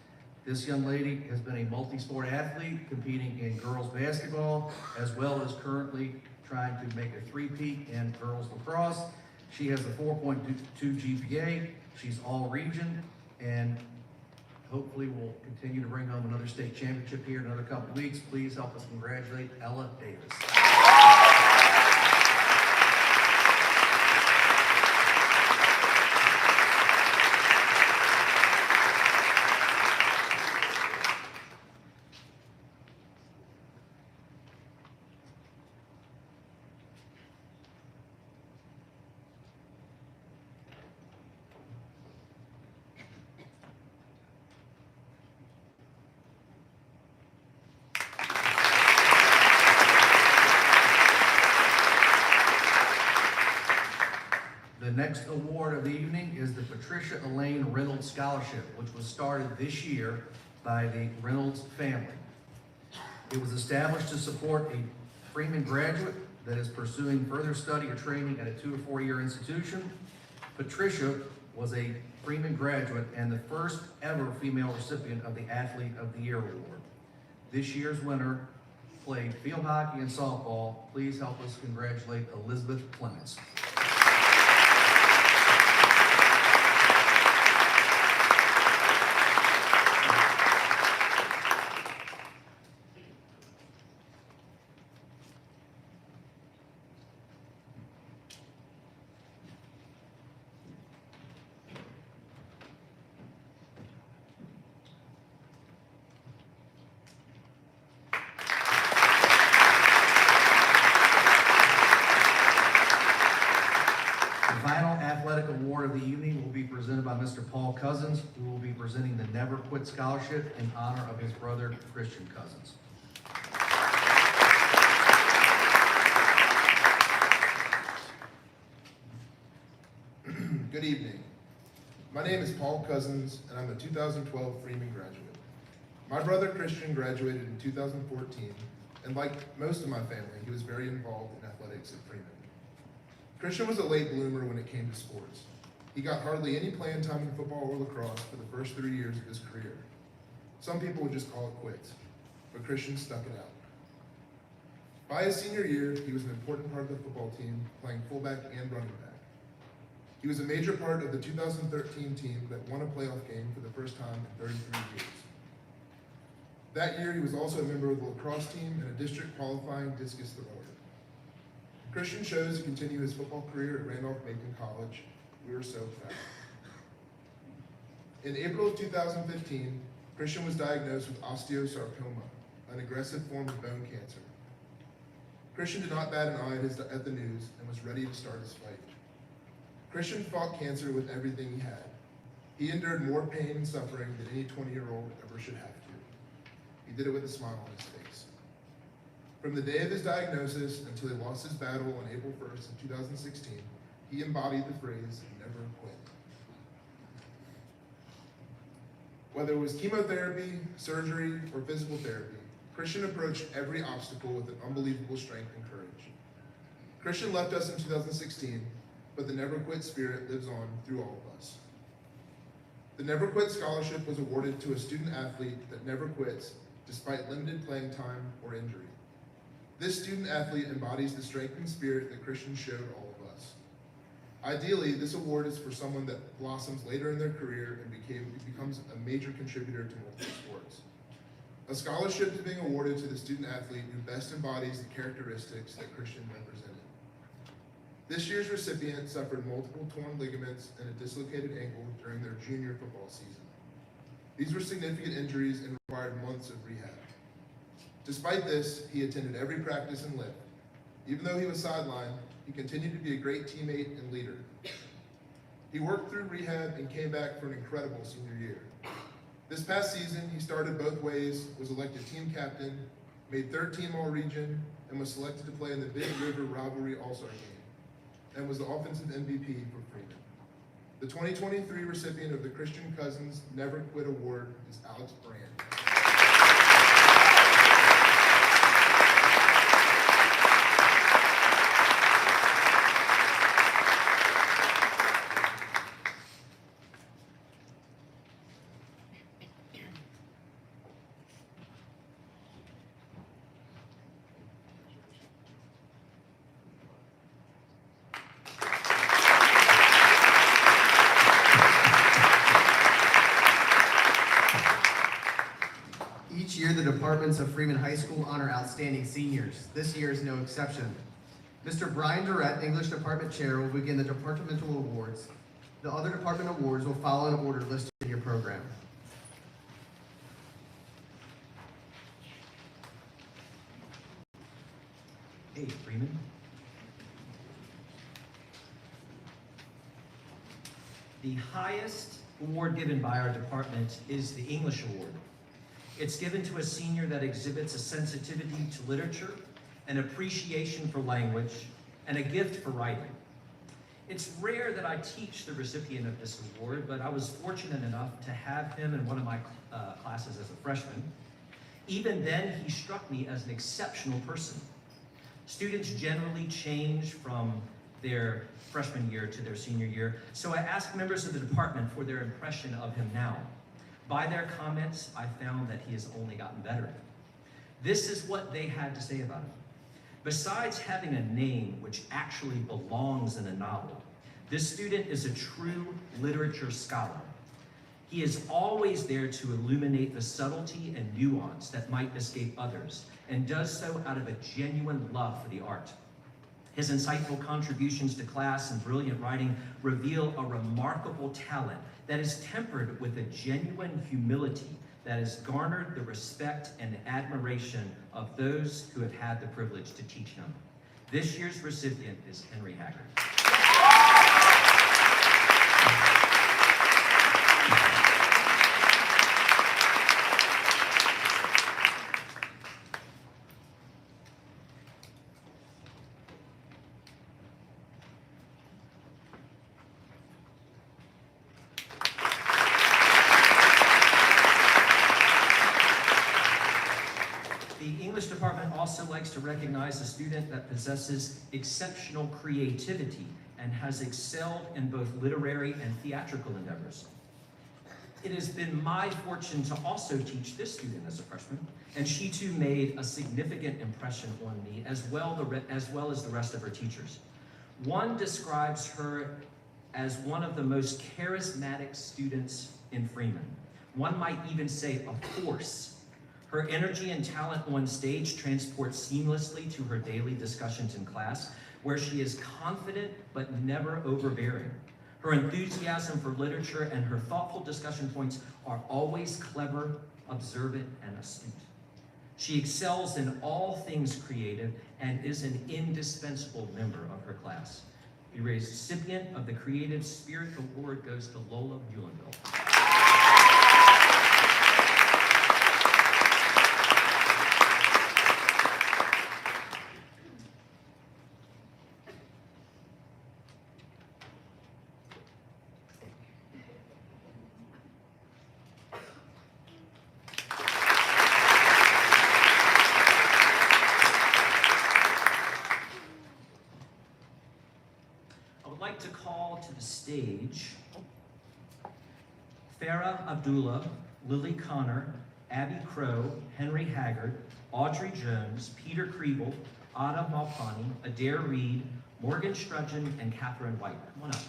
This young lady has been a multi-sport athlete competing in girls basketball, as well as currently trying to make a three-peat in girls lacrosse. She has a 4.2 GPA. She's all-region, and hopefully will continue to bring home another state championship here in another couple of weeks. Please help us congratulate Ella Davis. The next award of the evening is the Patricia Elaine Reynolds Scholarship, which was started this year by the Reynolds family. It was established to support a Freeman graduate that is pursuing further study or training at a 2 or 4 year institution. Patricia was a Freeman graduate and the first ever female recipient of the Athlete of the Year Award. This year's winner played field hockey and softball. Please help us congratulate Elizabeth Clements. The final athletic award of the evening will be presented by Mr. Paul Cousins, who will be presenting the Never Quit Scholarship in honor of his brother, Christian Cousins. Good evening. My name is Paul Cousins, and I'm a 2012 Freeman graduate. My brother Christian graduated in 2014, and like most of my family, he was very involved in athletics at Freeman. Christian was a late bloomer when it came to sports. He got hardly any playing time in football or lacrosse for the first 3 years of his career. Some people would just call it quits, but Christian stuck it out. By his senior year, he was an important part of the football team, playing fullback and running back. He was a major part of the 2013 team that won a playoff game for the first time in 33 years. That year, he was also a member of the lacrosse team and a district qualifying discus thrower. Christian chose to continue his football career at Randolph-Macon College. We were so proud. In April of 2015, Christian was diagnosed with osteosarcoma, an aggressive form of bone cancer. Christian did not bat an eye at the news and was ready to start his fight. Christian fought cancer with everything he had. He endured more pain and suffering than any 20-year-old ever should have to. He did it with a smile on his face. From the day of his diagnosis until he lost his battle on April 1st in 2016, he embodied the phrase, never quit. Whether it was chemotherapy, surgery, or physical therapy, Christian approached every obstacle with an unbelievable strength and courage. Christian left us in 2016, but the never quit spirit lives on through all of us. The Never Quit Scholarship was awarded to a student athlete that never quits despite limited playing time or injury. This student athlete embodies the strength and spirit that Christian showed all of us. Ideally, this award is for someone that blossoms later in their career and becomes a major contributor to multiple sports. A scholarship is being awarded to the student athlete who best embodies the characteristics that Christian represented. This year's recipient suffered multiple torn ligaments and a dislocated ankle during their junior football season. These were significant injuries and required months of rehab. Despite this, he attended every practice and lift. Even though he was sidelined, he continued to be a great teammate and leader. He worked through rehab and came back for an incredible senior year. This past season, he started both ways, was elected team captain, made third team All-Region, and was selected to play in the Big River Rivalry All-Star game, and was the offensive MVP for Freeman. The 2023 recipient of the Christian Cousins Never Quit Award is Alex Brand. Each year, the departments of Freeman High School honor outstanding seniors. This year is no exception. Mr. Brian Durrett, English Department Chair, will begin the departmental awards. The other department awards will follow in order listed in your program. Hey, Freeman. The highest award given by our department is the English Award. It's given to a senior that exhibits a sensitivity to literature, an appreciation for language, and a gift for writing. It's rare that I teach the recipient of this award, but I was fortunate enough to have him in one of my classes as a freshman. Even then, he struck me as an exceptional person. Students generally change from their freshman year to their senior year, so I asked members of the department for their impression of him now. By their comments, I found that he has only gotten better. This is what they had to say about him. Besides having a name which actually belongs in a novel, this student is a true literature scholar. He is always there to illuminate the subtlety and nuance that might escape others, and does so out of a genuine love for the art. His insightful contributions to class and brilliant writing reveal a remarkable talent that is tempered with a genuine humility that has garnered the respect and admiration of those who have had the privilege to teach him. This year's recipient is Henry Haggard. The English department also likes to recognize a student that possesses exceptional creativity and has excelled in both literary and theatrical endeavors. It has been my fortune to also teach this student as a freshman, and she too made a significant impression on me, as well as the rest of her teachers. One describes her as one of the most charismatic students in Freeman. One might even say a force. Her energy and talent on stage transport seamlessly to her daily discussions in class, where she is confident but never overbearing. Her enthusiasm for literature and her thoughtful discussion points are always clever, observant, and astute. She excels in all things creative and is an indispensable member of her class. The recipient of the Creative Spirit Award goes to Lola Muhlenville. I would like to call to the stage Farah Abdullah, Lily Connor, Abby Crow, Henry Haggard, Audrey Jones, Peter Kriebel, Ada Malpani, Adair Reed, Morgan Strudgeon, and Catherine White. Come on up.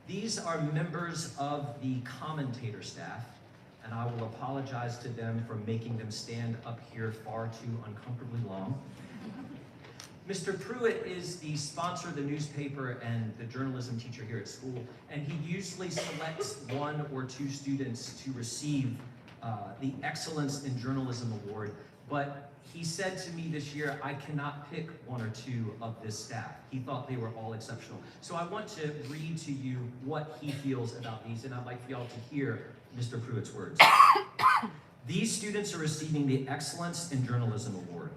These are members of the commentator staff, and I will apologize to them for making them stand up here far too uncomfortably long. Mr. Pruitt is the sponsor of the newspaper and the journalism teacher here at school, and he usually selects 1 or 2 students to receive the Excellence in Journalism Award, but he said to me this year, I cannot pick 1 or 2 of this staff. He thought they were all exceptional. So I want to read to you what he feels about these, and I'd like for y'all to hear Mr. Pruitt's words. These students are receiving the Excellence in Journalism Award.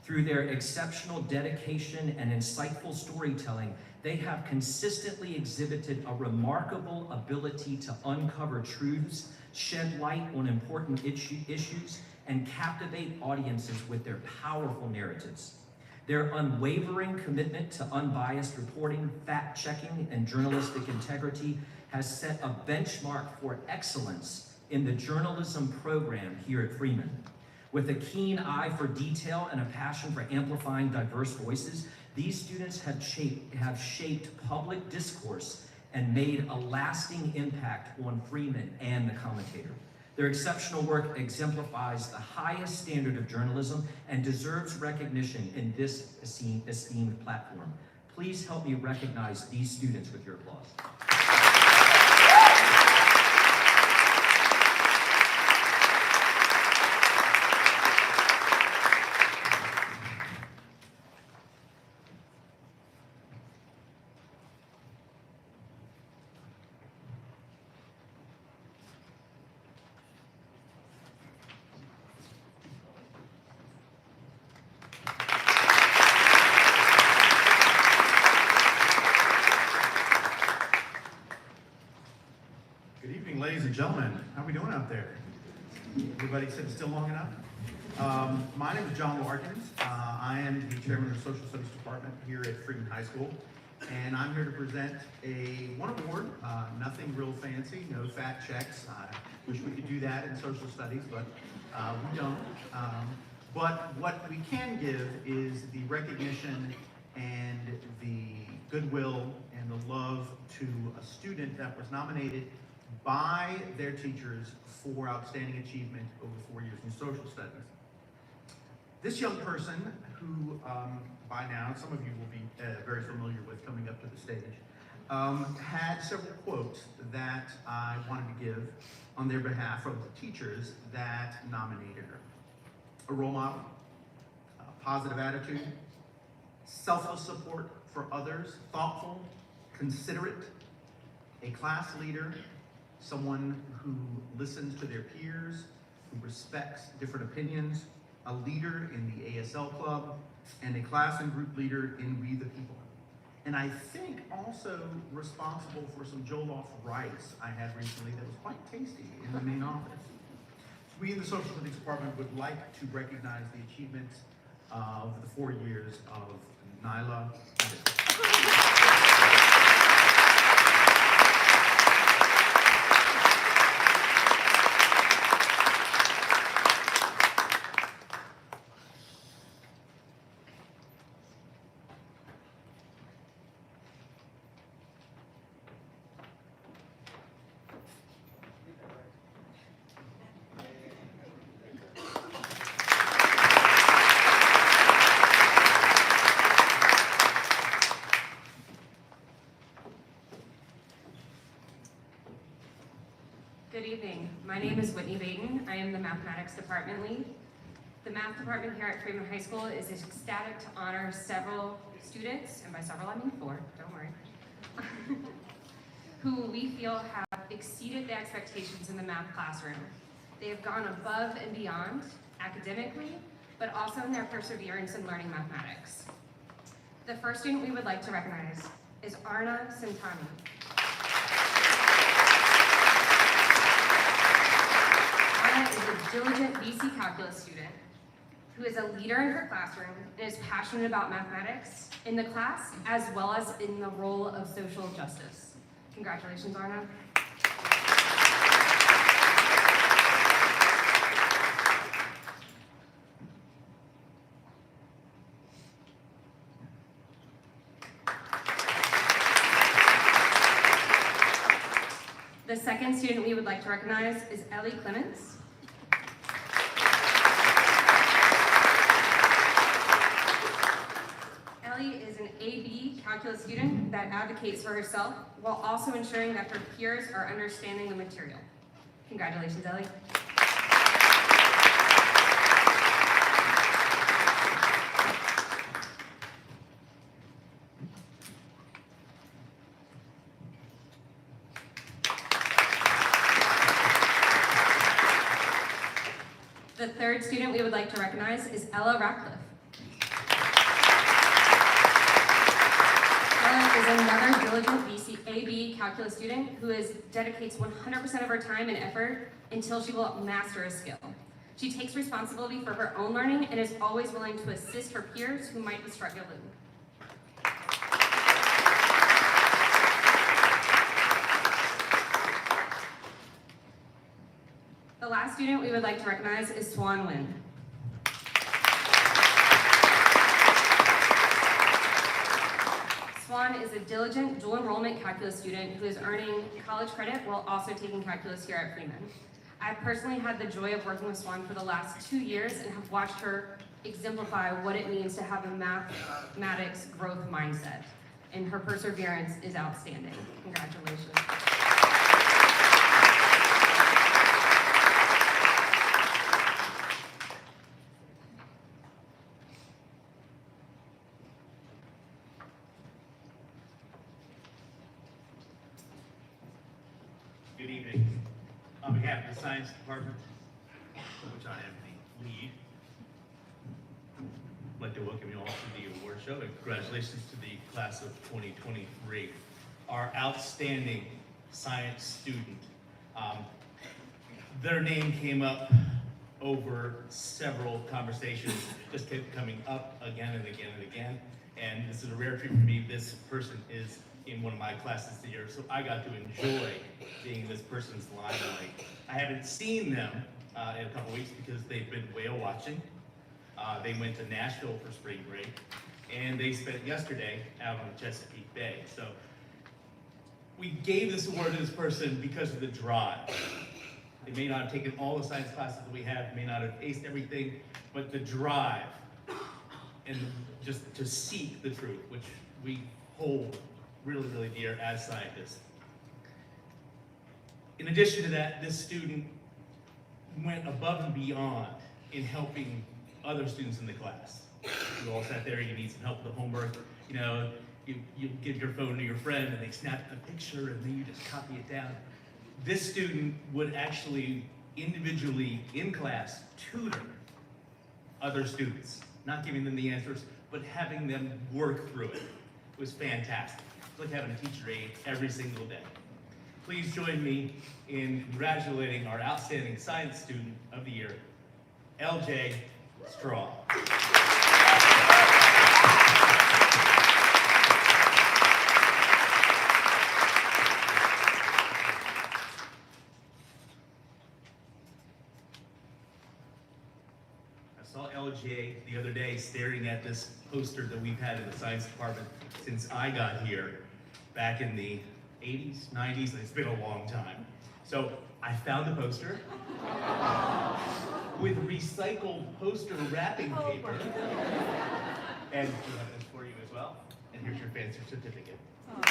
Through their exceptional dedication and insightful storytelling, they have consistently exhibited a remarkable ability to uncover truths, shed light on important issues, and captivate audiences with their powerful narratives. Their unwavering commitment to unbiased reporting, fact-checking, and journalistic integrity has set a benchmark for excellence in the journalism program here at Freeman. With a keen eye for detail and a passion for amplifying diverse voices, these students have shaped public discourse and made a lasting impact on Freeman and the commentator. Their exceptional work exemplifies the highest standard of journalism and deserves recognition in this esteemed platform. Please help me recognize these students with your applause. Ladies and gentlemen, how are we doing out there? Everybody sitting still long enough? My name is John Larkins. I am the chairman of the Social Studies Department here at Freeman High School, and I'm here to present one award, nothing real fancy, no fact checks. I wish we could do that in social studies, but we don't. But what we can give is the recognition and the goodwill and the love to a student that was nominated by their teachers for outstanding achievement over 4 years in social studies. This young person, who by now some of you will be very familiar with coming up to the stage, had several quotes that I wanted to give on their behalf of the teachers that nominated her. A role model, a positive attitude, selfless support for others, thoughtful, considerate, a class leader, someone who listens to their peers, who respects different opinions, a leader in the ASL club, and a class and group leader in We the People. And I think also responsible for some jollof rice I had recently that was quite tasty in the main office. We in the Social Studies Department would like to recognize the achievements of the 4 years of Nyla. Good evening. My name is Whitney Baden. I am the mathematics department lead. The math department here at Freeman High School is ecstatic to honor several students, and by several I mean 4, don't worry, who we feel have exceeded the expectations in the math classroom. They have gone above and beyond academically, but also in their perseverance in learning mathematics. The first student we would like to recognize is Arna Santani. Arna is a diligent BC calculus student who is a leader in her classroom and is passionate about mathematics in the class as well as in the role of social justice. Congratulations, Arna. The second student we would like to recognize is Ellie Clements. Ellie is an AB calculus student that advocates for herself while also ensuring that her peers are understanding the material. Congratulations, Ellie. The third student we would like to recognize is Ella Ratcliffe. Ella is another diligent AB calculus student who dedicates 100% of her time and effort until she will master a skill. She takes responsibility for her own learning and is always willing to assist her peers who might be struggling. The last student we would like to recognize is Swan Nguyen. Swan is a diligent dual enrollment calculus student who is earning college credit while also taking calculus here at Freeman. I've personally had the joy of working with Swan for the last 2 years and have watched her exemplify what it means to have a mathematics growth mindset, and her perseverance is outstanding. Congratulations. Good evening. On behalf of the Science Department, of which I am the lead, I'd like to welcome you all to the award show and congratulations to the class of 2023. Our outstanding science student. Their name came up over several conversations, just kept coming up again and again and again. And this is a rare treat for me. This person is in one of my classes this year, so I got to enjoy being this person's limelight. I haven't seen them in a couple weeks because they've been whale watching. They went to Nashville for spring break, and they spent yesterday out on the Chesapeake Bay. So we gave this award to this person because of the drive. They may not have taken all the science classes that we have, may not have aced everything, but the drive and just to seek the truth, which we hold really, really dear as scientists. In addition to that, this student went above and beyond in helping other students in the class. You all sat there, you need some help with the homework, you know, you give your phone to your friend and they snap a picture and then you just copy it down. This student would actually individually in class tutor other students, not giving them the answers, but having them work through it. It was fantastic. It's like having a teacher aide every single day. Please join me in congratulating our outstanding science student of the year, LJ Straw. I saw LJ the other day staring at this poster that we've had in the science department since I got here back in the 80s, 90s, and it's been a long time. So I found the poster with recycled poster wrapping paper. And we have this for you as well. And here's your fancy certificate. Our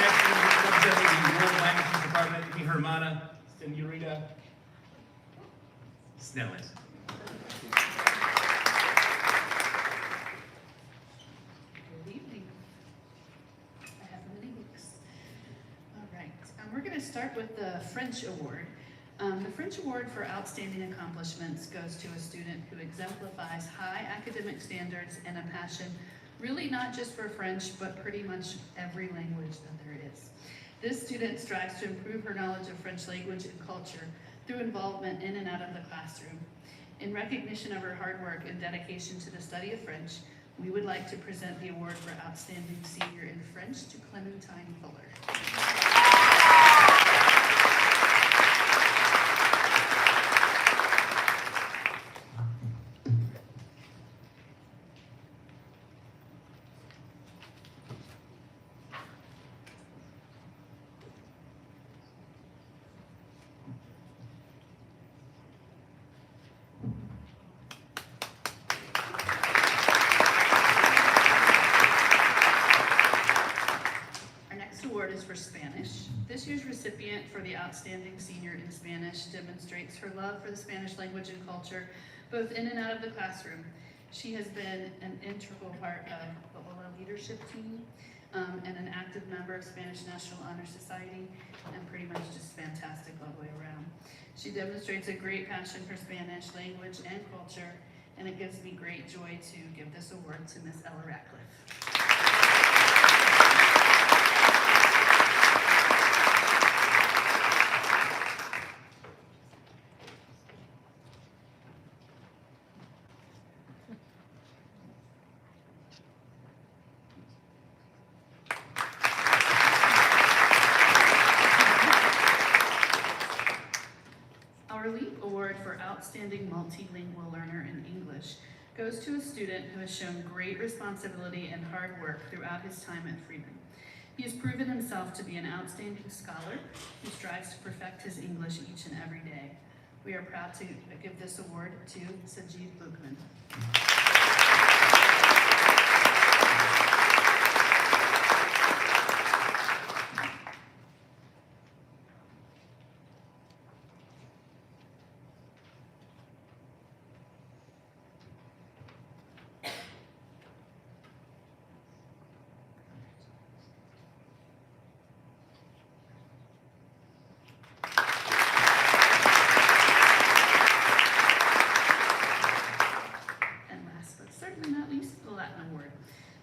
next representative of the World Languages Department, mi hermana, Senorita Snellis. Good evening. I have links. All right, we're going to start with the French Award. The French Award for Outstanding Accomplishments goes to a student who exemplifies high academic standards and a passion, really not just for French, but pretty much every language that there is. This student strives to improve her knowledge of French language and culture through involvement in and out of the classroom. In recognition of her hard work and dedication to the study of French, we would like to present the award for Outstanding Senior in French to Clementine Fuller. Is for Spanish. This year's recipient for the Outstanding Senior in Spanish demonstrates her love for the Spanish language and culture, both in and out of the classroom. She has been an integral part of the OLA leadership team and an active member of Spanish National Honor Society, and pretty much just fantastic all the way around. She demonstrates a great passion for Spanish language and culture, and it gives me great joy to give this award to Miss Ella Ratcliffe. Our LEAP Award for Outstanding Multilingual Learner in English goes to a student who has shown great responsibility and hard work throughout his time at Freeman. He has proven himself to be an outstanding scholar who strives to perfect his English each and every day. We are proud to give this award to Sajid Bookman.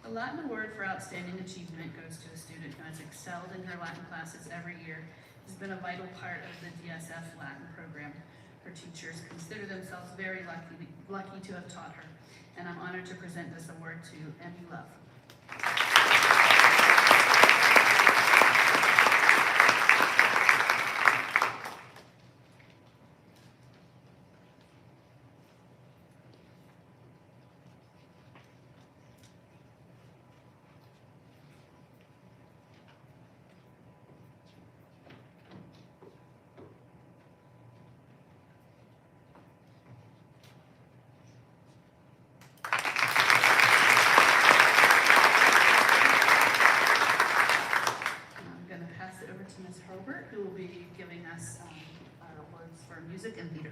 The Latin Award for Outstanding Achievement goes to a student who has excelled in her Latin classes every year, has been a vital part of the DSF Latin program. Her teachers consider themselves very lucky to have taught her, and I'm honored to present this award to Emmy Love. Who will be giving us our awards for music and theater.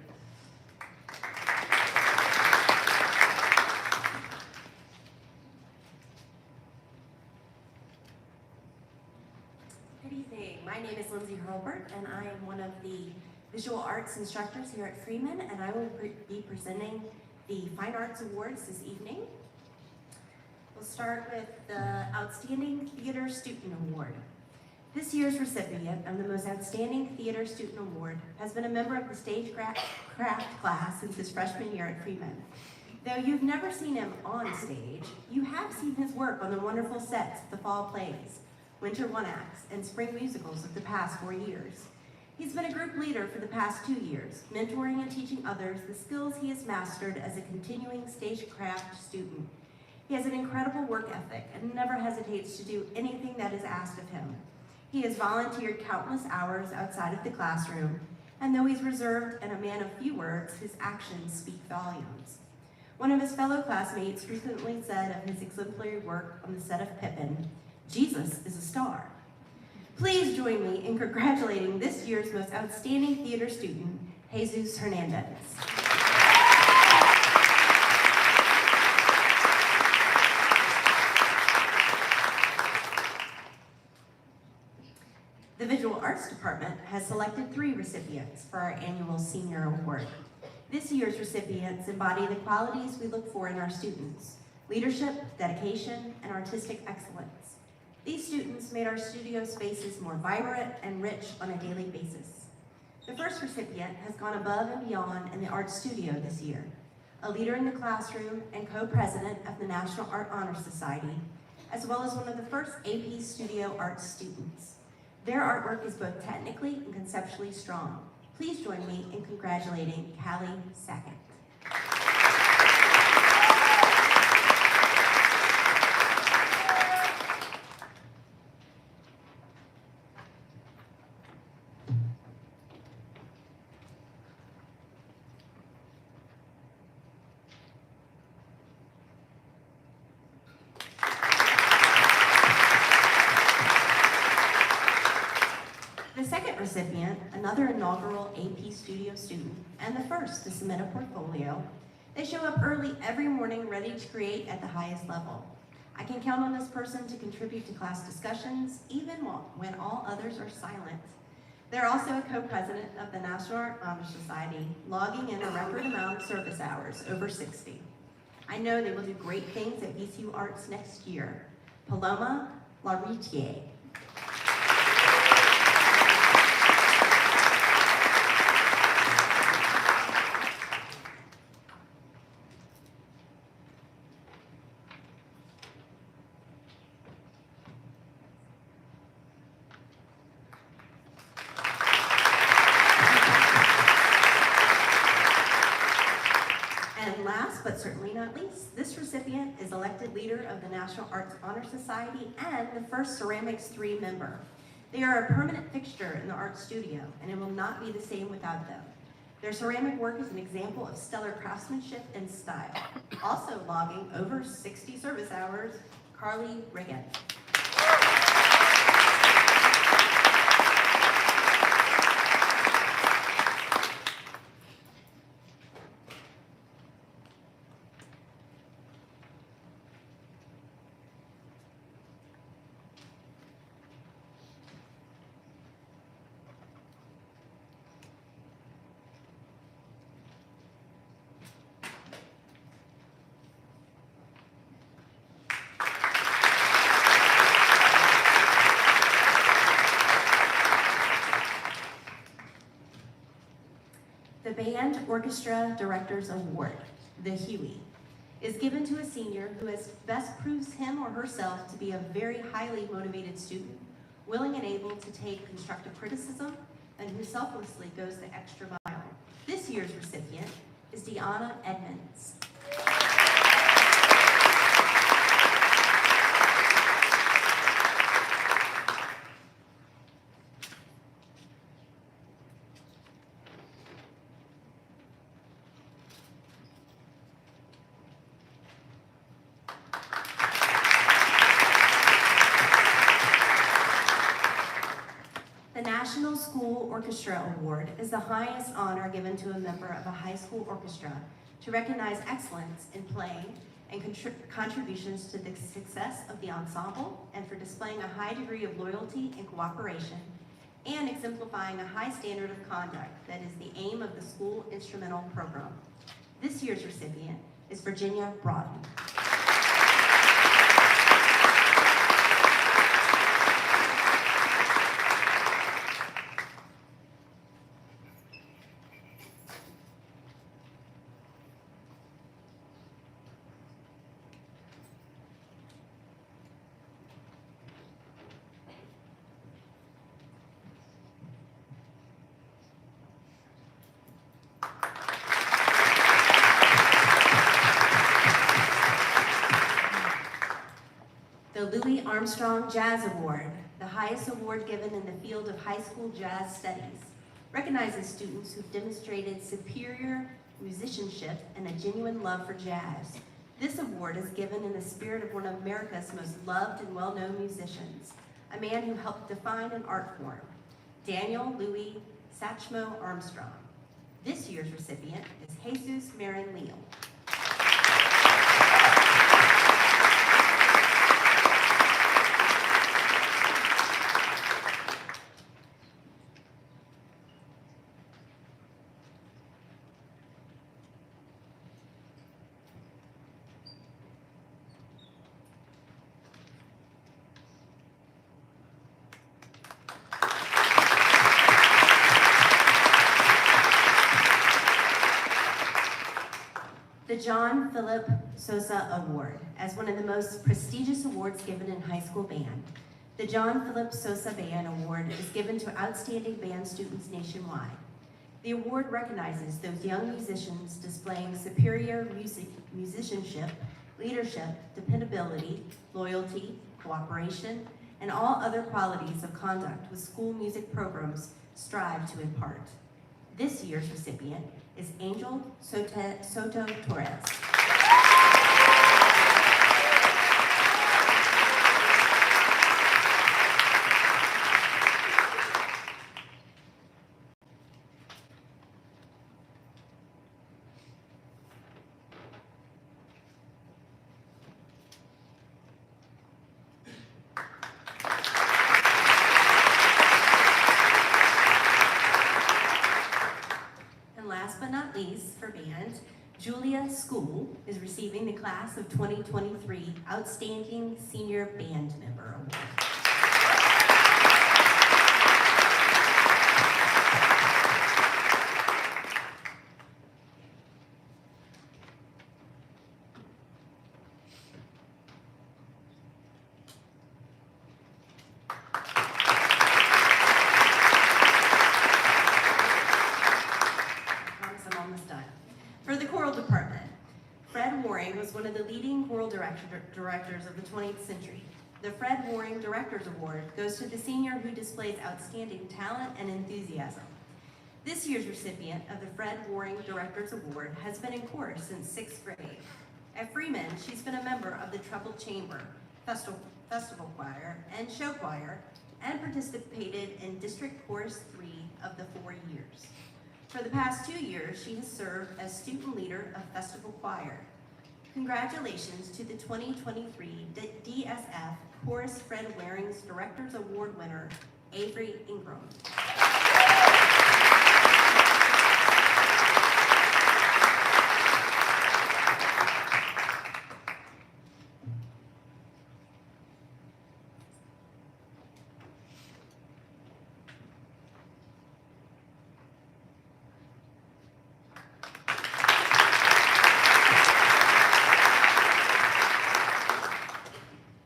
Good evening. My name is Lindsay Hurlbert, and I am one of the visual arts instructors here at Freeman, and I will be presenting the Fine Arts Awards this evening. We'll start with the Outstanding Theater Student Award. This year's recipient of the Most Outstanding Theater Student Award has been a member of the stagecraft class since his freshman year at Freeman. Though you've never seen him on stage, you have seen his work on the wonderful sets of the fall plays, winter one-acts, and spring musicals of the past 4 years. He's been a group leader for the past 2 years, mentoring and teaching others the skills he has mastered as a continuing stagecraft student. He has an incredible work ethic and never hesitates to do anything that is asked of him. He has volunteered countless hours outside of the classroom, and though he's reserved and a man of few words, his actions speak volumes. One of his fellow classmates recently said of his exemplary work on the set of Pippin, "Jesus is a star." Please join me in congratulating this year's most outstanding theater student, Jesus Hernandez. The Visual Arts Department has selected 3 recipients for our annual Senior Award. This year's recipients embody the qualities we look for in our students: leadership, dedication, and artistic excellence. These students made our studio spaces more vibrant and rich on a daily basis. The first recipient has gone above and beyond in the art studio this year. A leader in the classroom and co-president of the National Art Honor Society, as well as one of the first AP Studio Arts students. Their artwork is both technically and conceptually strong. Please join me in congratulating Callie Sackett. The second recipient, another inaugural AP Studio student, and the first to submit a portfolio, they show up early every morning ready to create at the highest level. I can count on this person to contribute to class discussions, even when all others are silent. They're also a co-president of the National Art Honor Society, logging in a record amount of service hours, over 60. I know they will do great things at VCU Arts next year. Paloma Laritier. And last but certainly not least, this recipient is elected leader of the National Arts Honor Society and the first Ceramics 3 member. They are a permanent fixture in the art studio, and it will not be the same without them. Their ceramic work is an example of stellar craftsmanship and style. Also logging over 60 service hours, Carly Riggin. The Band Orchestra Directors Award, the Huey, is given to a senior who has best proves him or herself to be a very highly motivated student, willing and able to take constructive criticism, and who selflessly goes the extra mile. This year's recipient is Deanna Edmonds. The National School Orchestra Award is the highest honor given to a member of a high school orchestra to recognize excellence in playing and contributions to the success of the ensemble, and for displaying a high degree of loyalty and cooperation, and exemplifying a high standard of conduct that is the aim of the school instrumental program. This year's recipient is Virginia Broughton. The Louis Armstrong Jazz Award, the highest award given in the field of high school jazz studies, recognizes students who've demonstrated superior musicianship and a genuine love for jazz. This award is given in the spirit of one of America's most loved and well-known musicians, a man who helped define an art form, Daniel Louis Satchmo Armstrong. This year's recipient is Jesus Marin Leal. The John Philip Sosa Award. As one of the most prestigious awards given in high school band, the John Philip Sosa Band Award is given to outstanding band students nationwide. The award recognizes those young musicians displaying superior musicianship, leadership, dependability, loyalty, cooperation, and all other qualities of conduct with school music programs strive to impart. This year's recipient is Angel Soto Torres. Last but not least, for band, Julia School is receiving the Class of 2023 Outstanding Senior Band Member Award. For the choral department, Fred Waring was one of the leading choral directors of the 20th century. The Fred Waring Directors Award goes to the senior who displays outstanding talent and enthusiasm. This year's recipient of the Fred Waring Directors Award has been in chorus since 6th grade. At Freeman, she's been a member of the Treble Chamber, Festival Choir, and Show Choir, and participated in District Chorus 3 of the 4 years. For the past 2 years, she has served as student leader of Festival Choir. Congratulations to the 2023 DSF Chorus Fred Waring's Directors Award winner, Avery Ingram.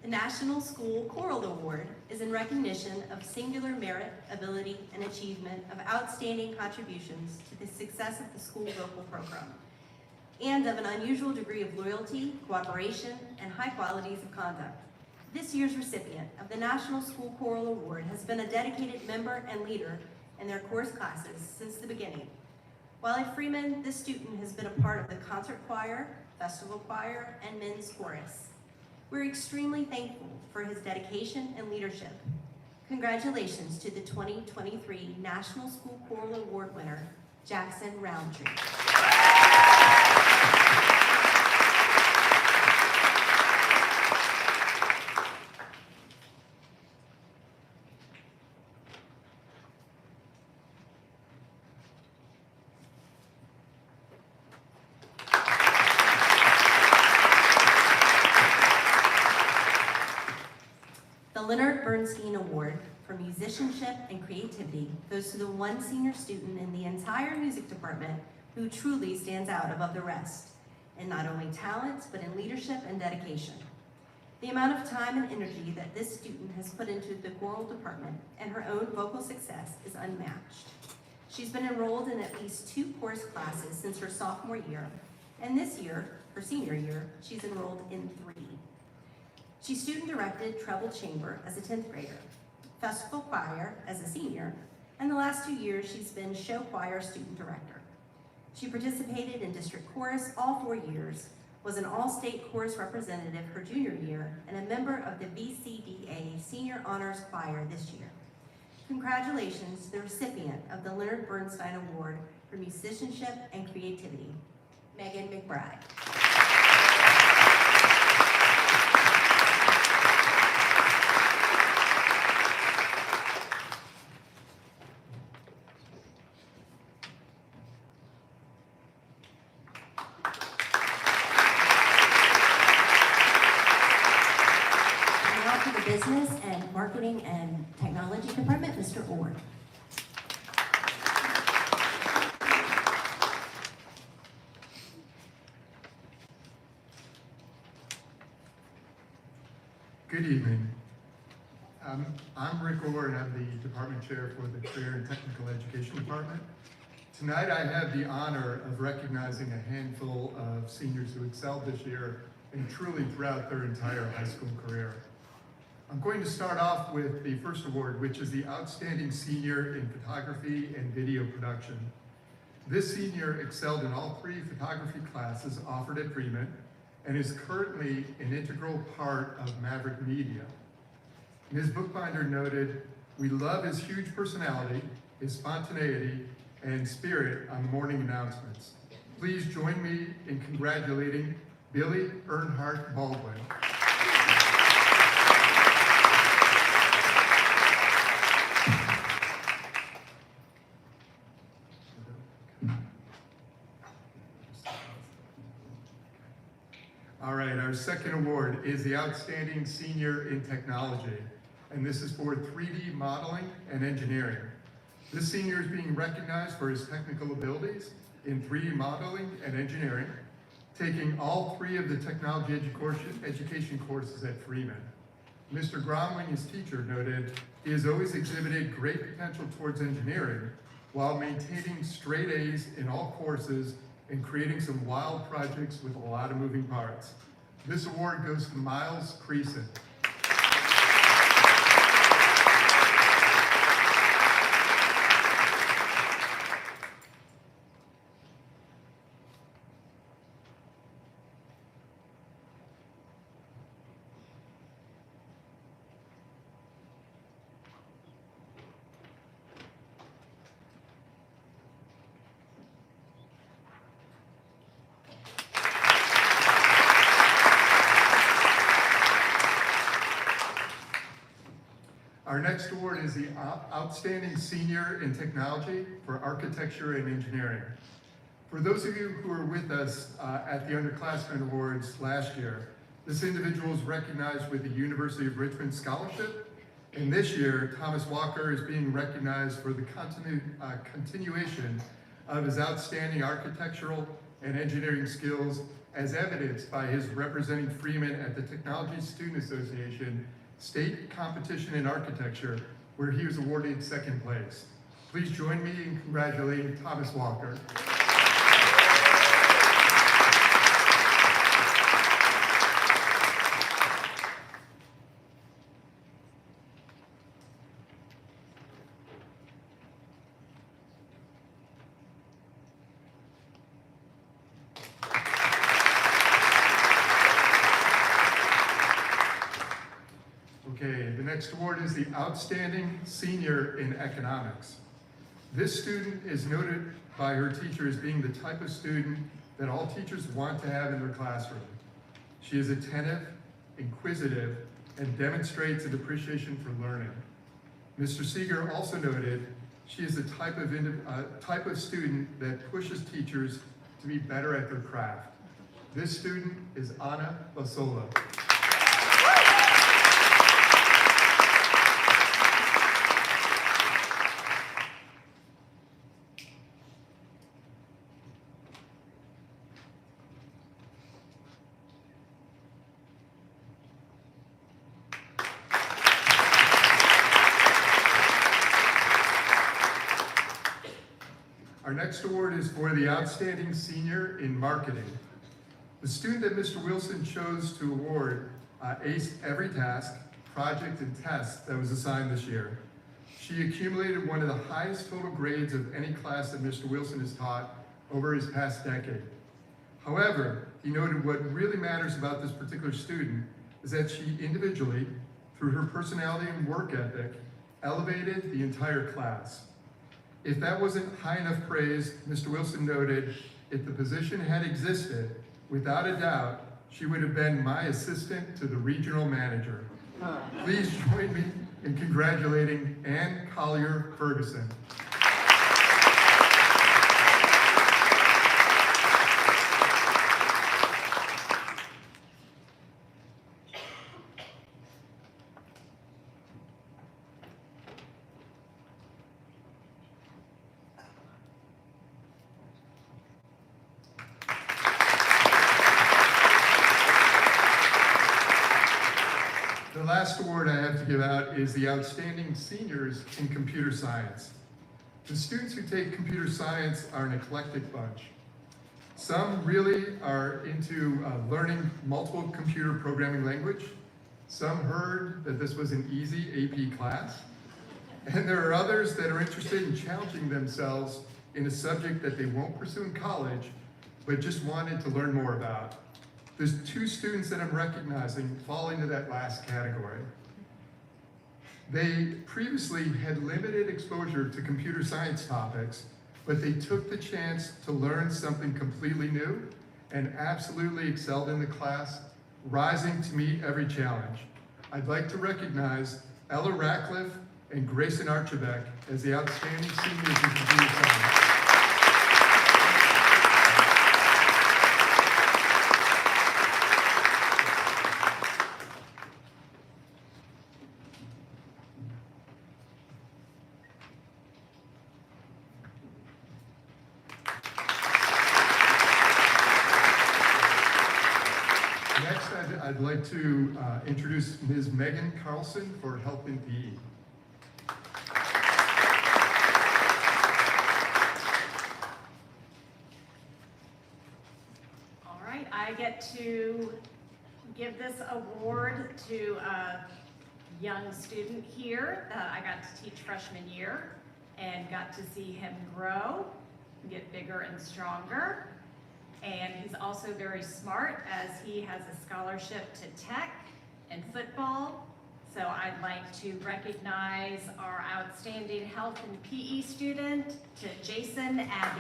National School Choral Award is in recognition of singular merit, ability, and achievement of outstanding contributions to the success of the school vocal program, and of an unusual degree of loyalty, cooperation, and high qualities of conduct. This year's recipient of the National School Choral Award has been a dedicated member and leader in their chorus classes since the beginning. While at Freeman, this student has been a part of the concert choir, festival choir, and men's chorus. We're extremely thankful for his dedication and leadership. Congratulations to the 2023 National School Choral Award winner, Jackson Roundtree. The Leonard Bernstein Award for Musicianship and Creativity goes to the one senior student in the entire music department who truly stands out above the rest, in not only talent, but in leadership and dedication. The amount of time and energy that this student has put into the choral department and her own vocal success is unmatched. She's been enrolled in at least 2 chorus classes since her sophomore year, and this year, her senior year, she's enrolled in 3. She student-directed Treble Chamber as a 10th grader, Festival Choir as a senior, and the last 2 years she's been Show Choir student director. She participated in district chorus all 4 years, was an all-state chorus representative her junior year, and a member of the BCDA Senior Honors Choir this year. Congratulations to the recipient of the Leonard Bernstein Award for Musicianship and Creativity, Megan McBride. Business and Marketing and Technology Department, Mr. Ord. Good evening. I'm Rick Orr, and I'm the department chair for the Career and Technical Education Department. Tonight I have the honor of recognizing a handful of seniors who excelled this year and truly throughout their entire high school career. I'm going to start off with the first award, which is the Outstanding Senior in Photography and Video Production. This senior excelled in all 3 photography classes offered at Freeman and is currently an integral part of Maverick Media. Ms. Bookbinder noted, "We love his huge personality, his spontaneity, and spirit on the morning announcements." Please join me in congratulating Billy Earnhardt Baldwin. All right, our second award is the Outstanding Senior in Technology, and this is for 3D modeling and engineering. This senior is being recognized for his technical abilities in 3D modeling and engineering, taking all 3 of the technology education courses at Freeman. Mr. Gromling, his teacher, noted, "He has always exhibited great potential towards engineering while maintaining straight A's in all courses and creating some wild projects with a lot of moving parts." This award goes to Miles Creason. Our next award is the Outstanding Senior in Technology for Architecture and Engineering. For those of you who were with us at the Underclassmen Awards last year, this individual is recognized with the University of Richmond Scholarship, and this year, Thomas Walker is being recognized for the continuation of his outstanding architectural and engineering skills as evidenced by his representing Freeman at the Technology Student Association State Competition in Architecture, where he was awarded 2nd place. Please join me in congratulating Thomas Walker. Okay, the next award is the Outstanding Senior in Economics. This student is noted by her teacher as being the type of student that all teachers want to have in their classroom. She is attentive, inquisitive, and demonstrates an appreciation for learning. Mr. Seeger also noted she is the type of student that pushes teachers to be better at their craft. This student is Anna Basola. Our next award is for the Outstanding Senior in Marketing. The student that Mr. Wilson chose to award aced every task, project, and test that was assigned this year. She accumulated one of the highest total grades of any class that Mr. Wilson has taught over his past decade. However, he noted what really matters about this particular student is that she individually, through her personality and work ethic, elevated the entire class. If that wasn't high enough praise, Mr. Wilson noted, if the position had existed, without a doubt, she would have been my assistant to the regional manager. Please join me in congratulating Ann Collier Ferguson. The last award I have to give out is the Outstanding Seniors in Computer Science. The students who take computer science are an eclectic bunch. Some really are into learning multiple computer programming language. Some heard that this was an easy AP class. And there are others that are interested in challenging themselves in a subject that they won't pursue in college, but just wanted to learn more about. There's 2 students that I'm recognizing fall into that last category. They previously had limited exposure to computer science topics, but they took the chance to learn something completely new and absolutely excelled in the class, rising to meet every challenge. I'd like to recognize Ella Ratcliffe and Grayson Archibek as the outstanding seniors in computer science. Next, I'd like to introduce Ms. Megan Carlson for Help in PE. All right, I get to give this award to a young student here that I got to teach freshman year and got to see him grow, get bigger and stronger. And he's also very smart as he has a scholarship to tech and football. So I'd like to recognize our outstanding health and PE student, to Jason Abbey.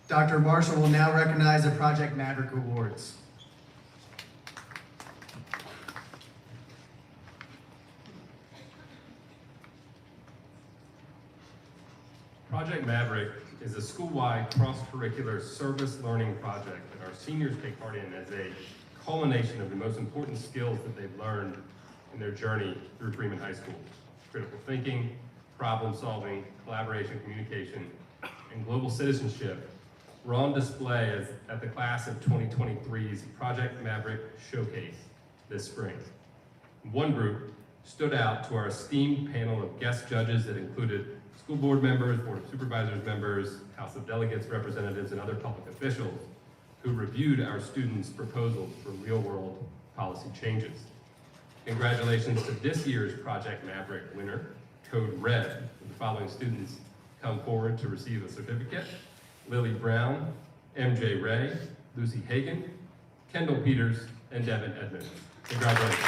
Dr. Marshall will now recognize the Project Maverick Awards. Project Maverick is a school-wide cross-curricular service learning project that our seniors take part in as a culmination of the most important skills that they've learned in their journey through Freeman High School. Critical thinking, problem solving, collaboration, communication, and global citizenship were on display at the class of 2023's Project Maverick Showcase this spring. One group stood out to our esteemed panel of guest judges that included school board members, board of supervisors members, House of Delegates representatives, and other public officials who reviewed our students' proposals for real-world policy changes. Congratulations to this year's Project Maverick winner, Code Red. The following students come forward to receive a certificate: Lily Brown, MJ Ray, Lucy Hagan, Kendall Peters, and Devin Edmonds. Congratulations.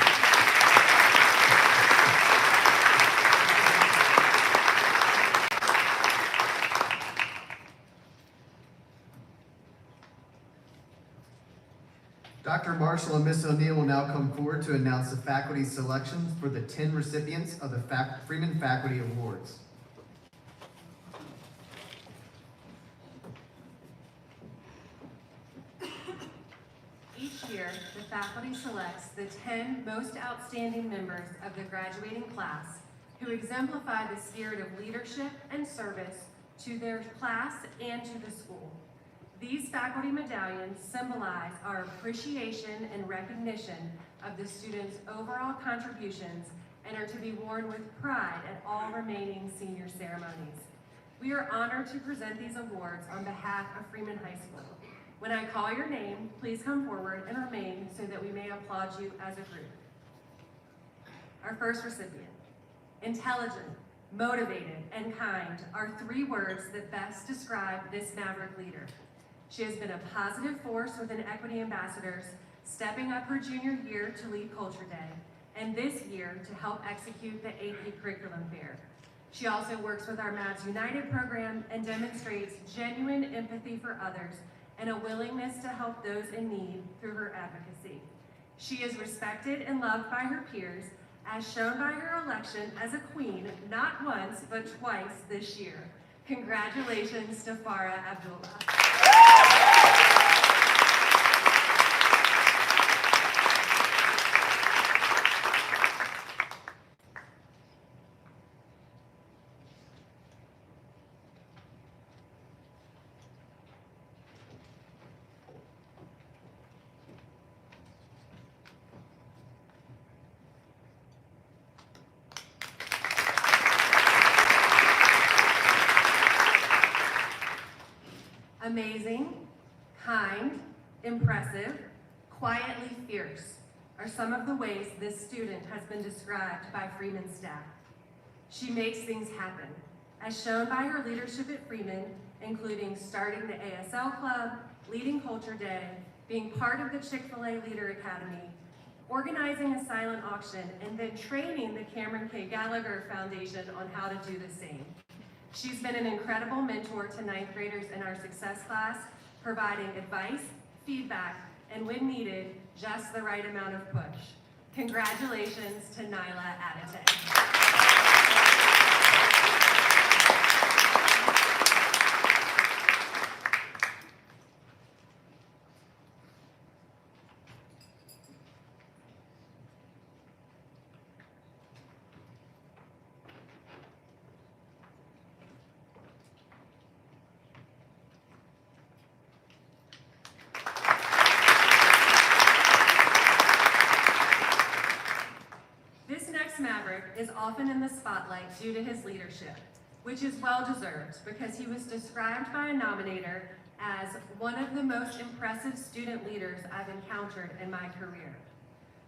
Dr. Marshall and Ms. O'Neill will now come forward to announce the faculty selections for the 10 recipients of the Freeman Faculty Awards. Each year, the faculty selects the 10 most outstanding members of the graduating class who exemplify the spirit of leadership and service to their class and to the school. These faculty medallions symbolize our appreciation and recognition of the students' overall contributions and are to be worn with pride at all remaining senior ceremonies. We are honored to present these awards on behalf of Freeman High School. When I call your name, please come forward and remain so that we may applaud you as a group. Our first recipient: intelligent, motivated, and kind are 3 words that best describe this Maverick leader. She has been a positive force within Equity Ambassadors, stepping up her junior year to lead Culture Day, and this year to help execute the AP Curriculum Fair. She also works with our Mavs United program and demonstrates genuine empathy for others and a willingness to help those in need through her advocacy. She is respected and loved by her peers, as shown by her election as a queen not once but twice this year. Congratulations to Farah Abdullah. Amazing, kind, impressive, quietly fierce are some of the ways this student has been described by Freeman staff. She makes things happen, as shown by her leadership at Freeman, including starting the ASL Club, leading Culture Day, being part of the Chick-fil-A Leader Academy, organizing a silent auction, and then training the Cameron K. Gallagher Foundation on how to do the same. She's been an incredible mentor to ninth graders in our success class, providing advice, feedback, and when needed, just the right amount of push. Congratulations to Nyla Adate. Maverick is often in the spotlight due to his leadership, which is well-deserved because he was described by a nominator as one of the most impressive student leaders I've encountered in my career.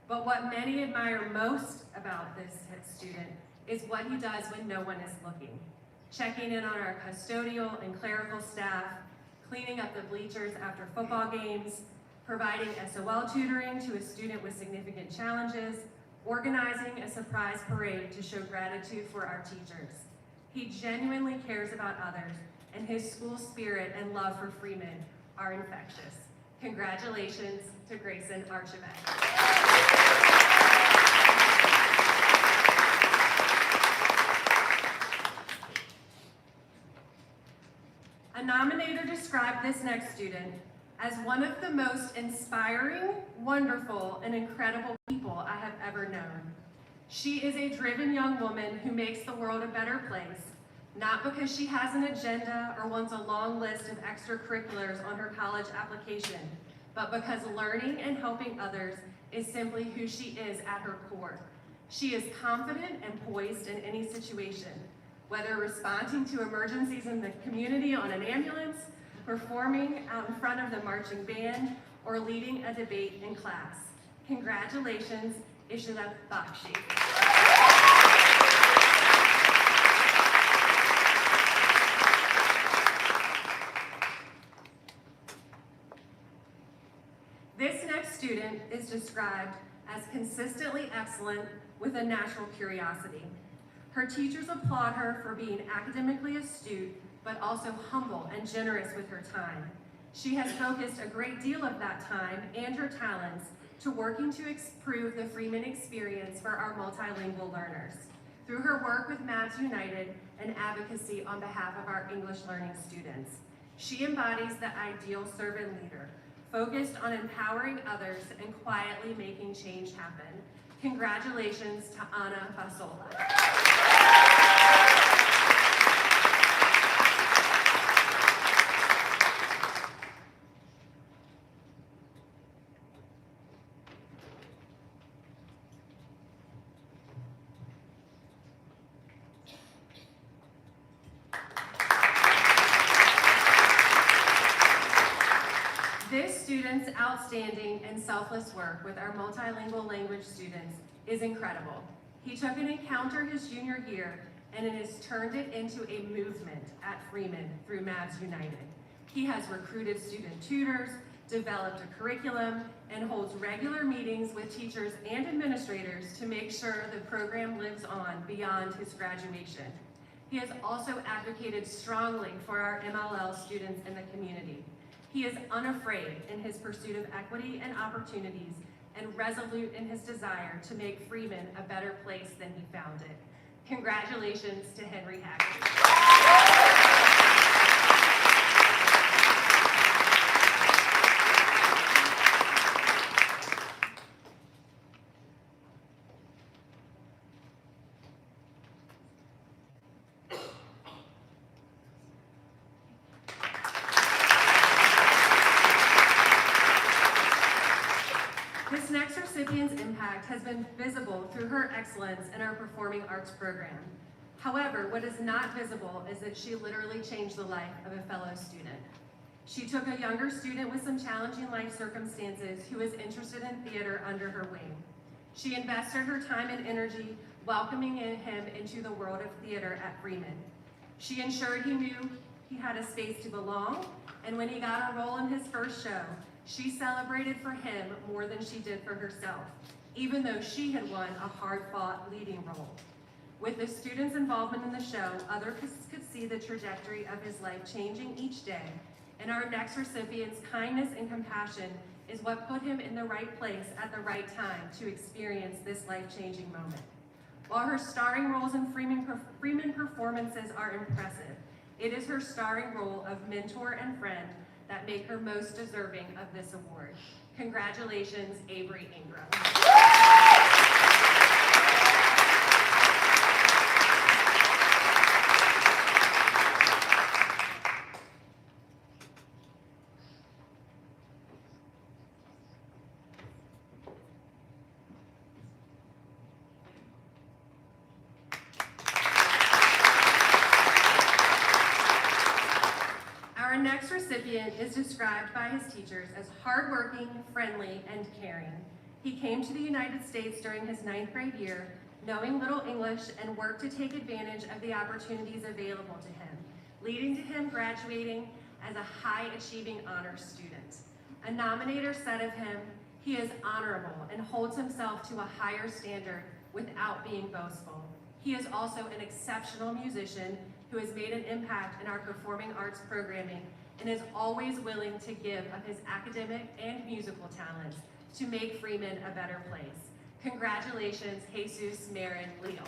But what many admire most about this student is what he does when no one is looking. Checking in on our custodial and clerical staff, cleaning up the bleachers after football games, providing SOL tutoring to a student with significant challenges, organizing a surprise parade to show gratitude for our teachers. He genuinely cares about others, and his school spirit and love for Freeman are infectious. Congratulations to Grayson Archibald. A nominator described this next student as one of the most inspiring, wonderful, and incredible people I have ever known. She is a driven young woman who makes the world a better place, not because she has an agenda or wants a long list of extracurriculars on her college application, but because learning and helping others is simply who she is at her core. She is confident and poised in any situation, whether responding to emergencies in the community on an ambulance, performing out in front of the marching band, or leading a debate in class. Congratulations, Ishita Bakshi. This next student is described as consistently excellent with a natural curiosity. Her teachers applaud her for being academically astute, but also humble and generous with her time. She has focused a great deal of that time and her talents to working to improve the Freeman experience for our multilingual learners through her work with Mavs United and advocacy on behalf of our English learning students. She embodies the ideal servant leader, focused on empowering others and quietly making change happen. Congratulations to Anna Fasola. This student's outstanding and selfless work with our multilingual language students is incredible. He took an encounter his junior year and it has turned it into a movement at Freeman through Mavs United. He has recruited student tutors, developed a curriculum, and holds regular meetings with teachers and administrators to make sure the program lives on beyond his graduation. He has also advocated strongly for our MLL students in the community. He is unafraid in his pursuit of equity and opportunities and resolute in his desire to make Freeman a better place than he found it. Congratulations to Henry Haggerty. This next recipient's impact has been visible through her excellence in our performing arts program. However, what is not visible is that she literally changed the life of a fellow student. She took a younger student with some challenging life circumstances who was interested in theater under her wing. She invested her time and energy welcoming him into the world of theater at Freeman. She ensured he knew he had a space to belong, and when he got a role in his first show, she celebrated for him more than she did for herself, even though she had won a hard-fought leading role. With the students' involvement in the show, others could see the trajectory of his life changing each day, and our next recipient's kindness and compassion is what put him in the right place at the right time to experience this life-changing moment. While her starring roles in Freeman performances are impressive, it is her starring role of mentor and friend that make her most deserving of this award. Congratulations, Avery Ingram. Our next recipient is described by his teachers as hardworking, friendly, and caring. He came to the United States during his 9th grade year, knowing little English, and worked to take advantage of the opportunities available to him, leading to him graduating as a high-achieving honors student. A nominator said of him, "He is honorable and holds himself to a higher standard without being boastful. He is also an exceptional musician who has made an impact in our performing arts programming and is always willing to give of his academic and musical talents to make Freeman a better place." Congratulations, Jesus Marin Leal.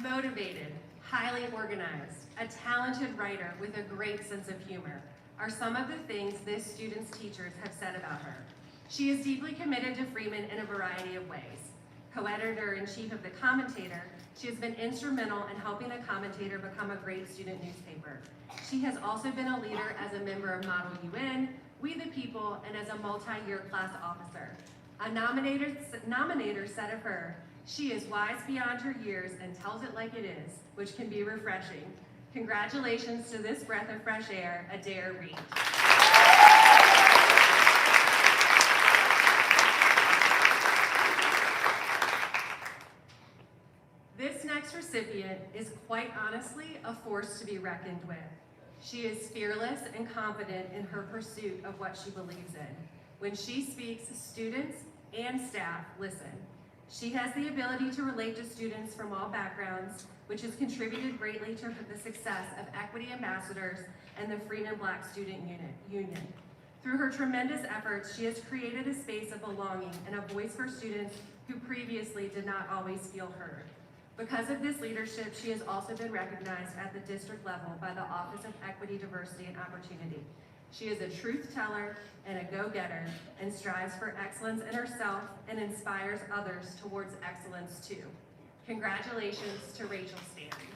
Motivated, highly organized, a talented writer with a great sense of humor are some of the things this student's teachers have said about her. She is deeply committed to Freeman in a variety of ways. Co-editor-in-chief of The Commentator, she has been instrumental in helping The Commentator become a great student newspaper. She has also been a leader as a member of Model UN, We the People, and as a multi-year class officer. A nominator said of her, "She is wise beyond her years and tells it like it is," which can be refreshing. Congratulations to this breath of fresh air, Adair Reed. This next recipient is quite honestly a force to be reckoned with. She is fearless and confident in her pursuit of what she believes in. When she speaks, students and staff listen. She has the ability to relate to students from all backgrounds, which has contributed greatly to the success of Equity Ambassadors and the Freeman Black Student Union. Through her tremendous efforts, she has created a space of belonging and a voice for students who previously did not always feel heard. Because of this leadership, she has also been recognized at the district level by the Office of Equity, Diversity, and Opportunity. She is a truth teller and a go-getter and strives for excellence in herself and inspires others towards excellence too. Congratulations to Rachel Stanley.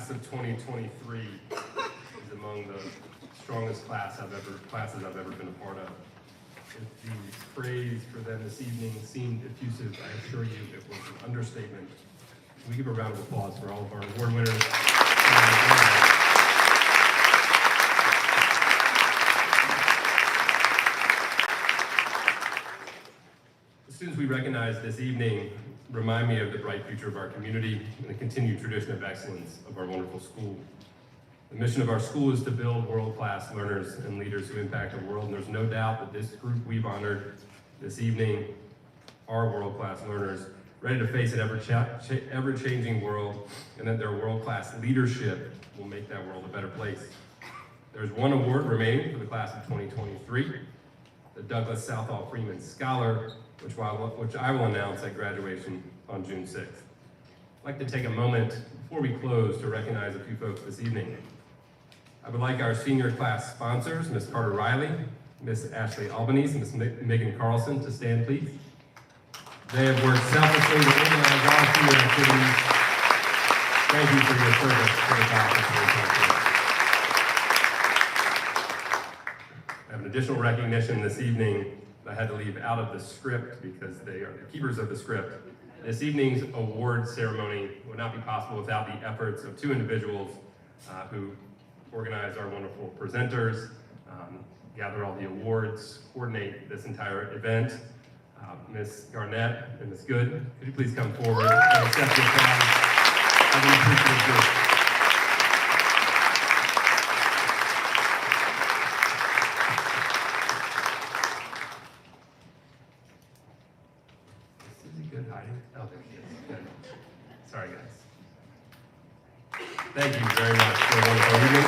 class of 2023 is among the strongest classes I've ever been a part of. If the praise for them this evening seemed effusive, I assure you it was an understatement. Can we give a round of applause for all of our award winners? The students we recognize this evening remind me of the bright future of our community and the continued tradition of excellence of our wonderful school. The mission of our school is to build world-class learners and leaders who impact the world, and there's no doubt that this group we've honored this evening are world-class learners, ready to face an ever-changing world, and that their world-class leadership will make that world a better place. There's one award remaining for the class of 2023, the Douglas Southall Freeman Scholar, which I will announce at graduation on June 6th. I'd like to take a moment before we close to recognize a few folks this evening. I would like our senior class sponsors, Ms. Carter Riley, Ms. Ashley Albanese, and Ms. Megan Carlson, to stand, please. They have worked selflessly to organize all senior activities. Thank you for your service to the class of 2023. I have an additional recognition this evening that I had to leave out of the script because they are the keepers of the script. This evening's award ceremony would not be possible without the efforts of two individuals who organize our wonderful presenters, gather all the awards, coordinate this entire event. Ms. Garnett and Ms. Good, could you please come forward and accept your prize? I really appreciate this. Is he good hiding? Oh, there he is. Good. Sorry, guys. Thank you very much for a wonderful evening.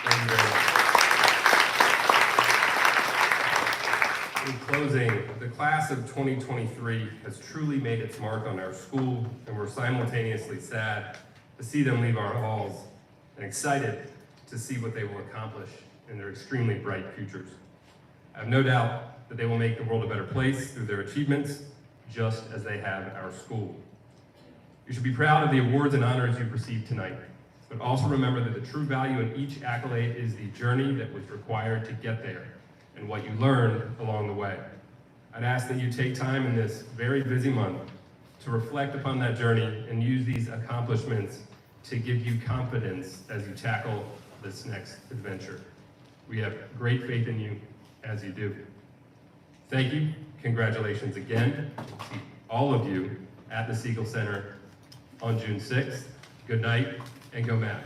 Thank you very much. In closing, the class of 2023 has truly made its mark on our school, and we're simultaneously sad to see them leave our halls and excited to see what they will accomplish in their extremely bright futures. I have no doubt that they will make the world a better place through their achievements, just as they have at our school. You should be proud of the awards and honors you've received tonight, but also remember that the true value in each accolade is the journey that was required to get there and what you learned along the way. I'd ask that you take time in this very busy month to reflect upon that journey and use these accomplishments to give you confidence as you tackle this next adventure. We have great faith in you as you do. Thank you. Congratulations again. We'll see all of you at the Siegel Center on June 6th. Good night and go Mavs.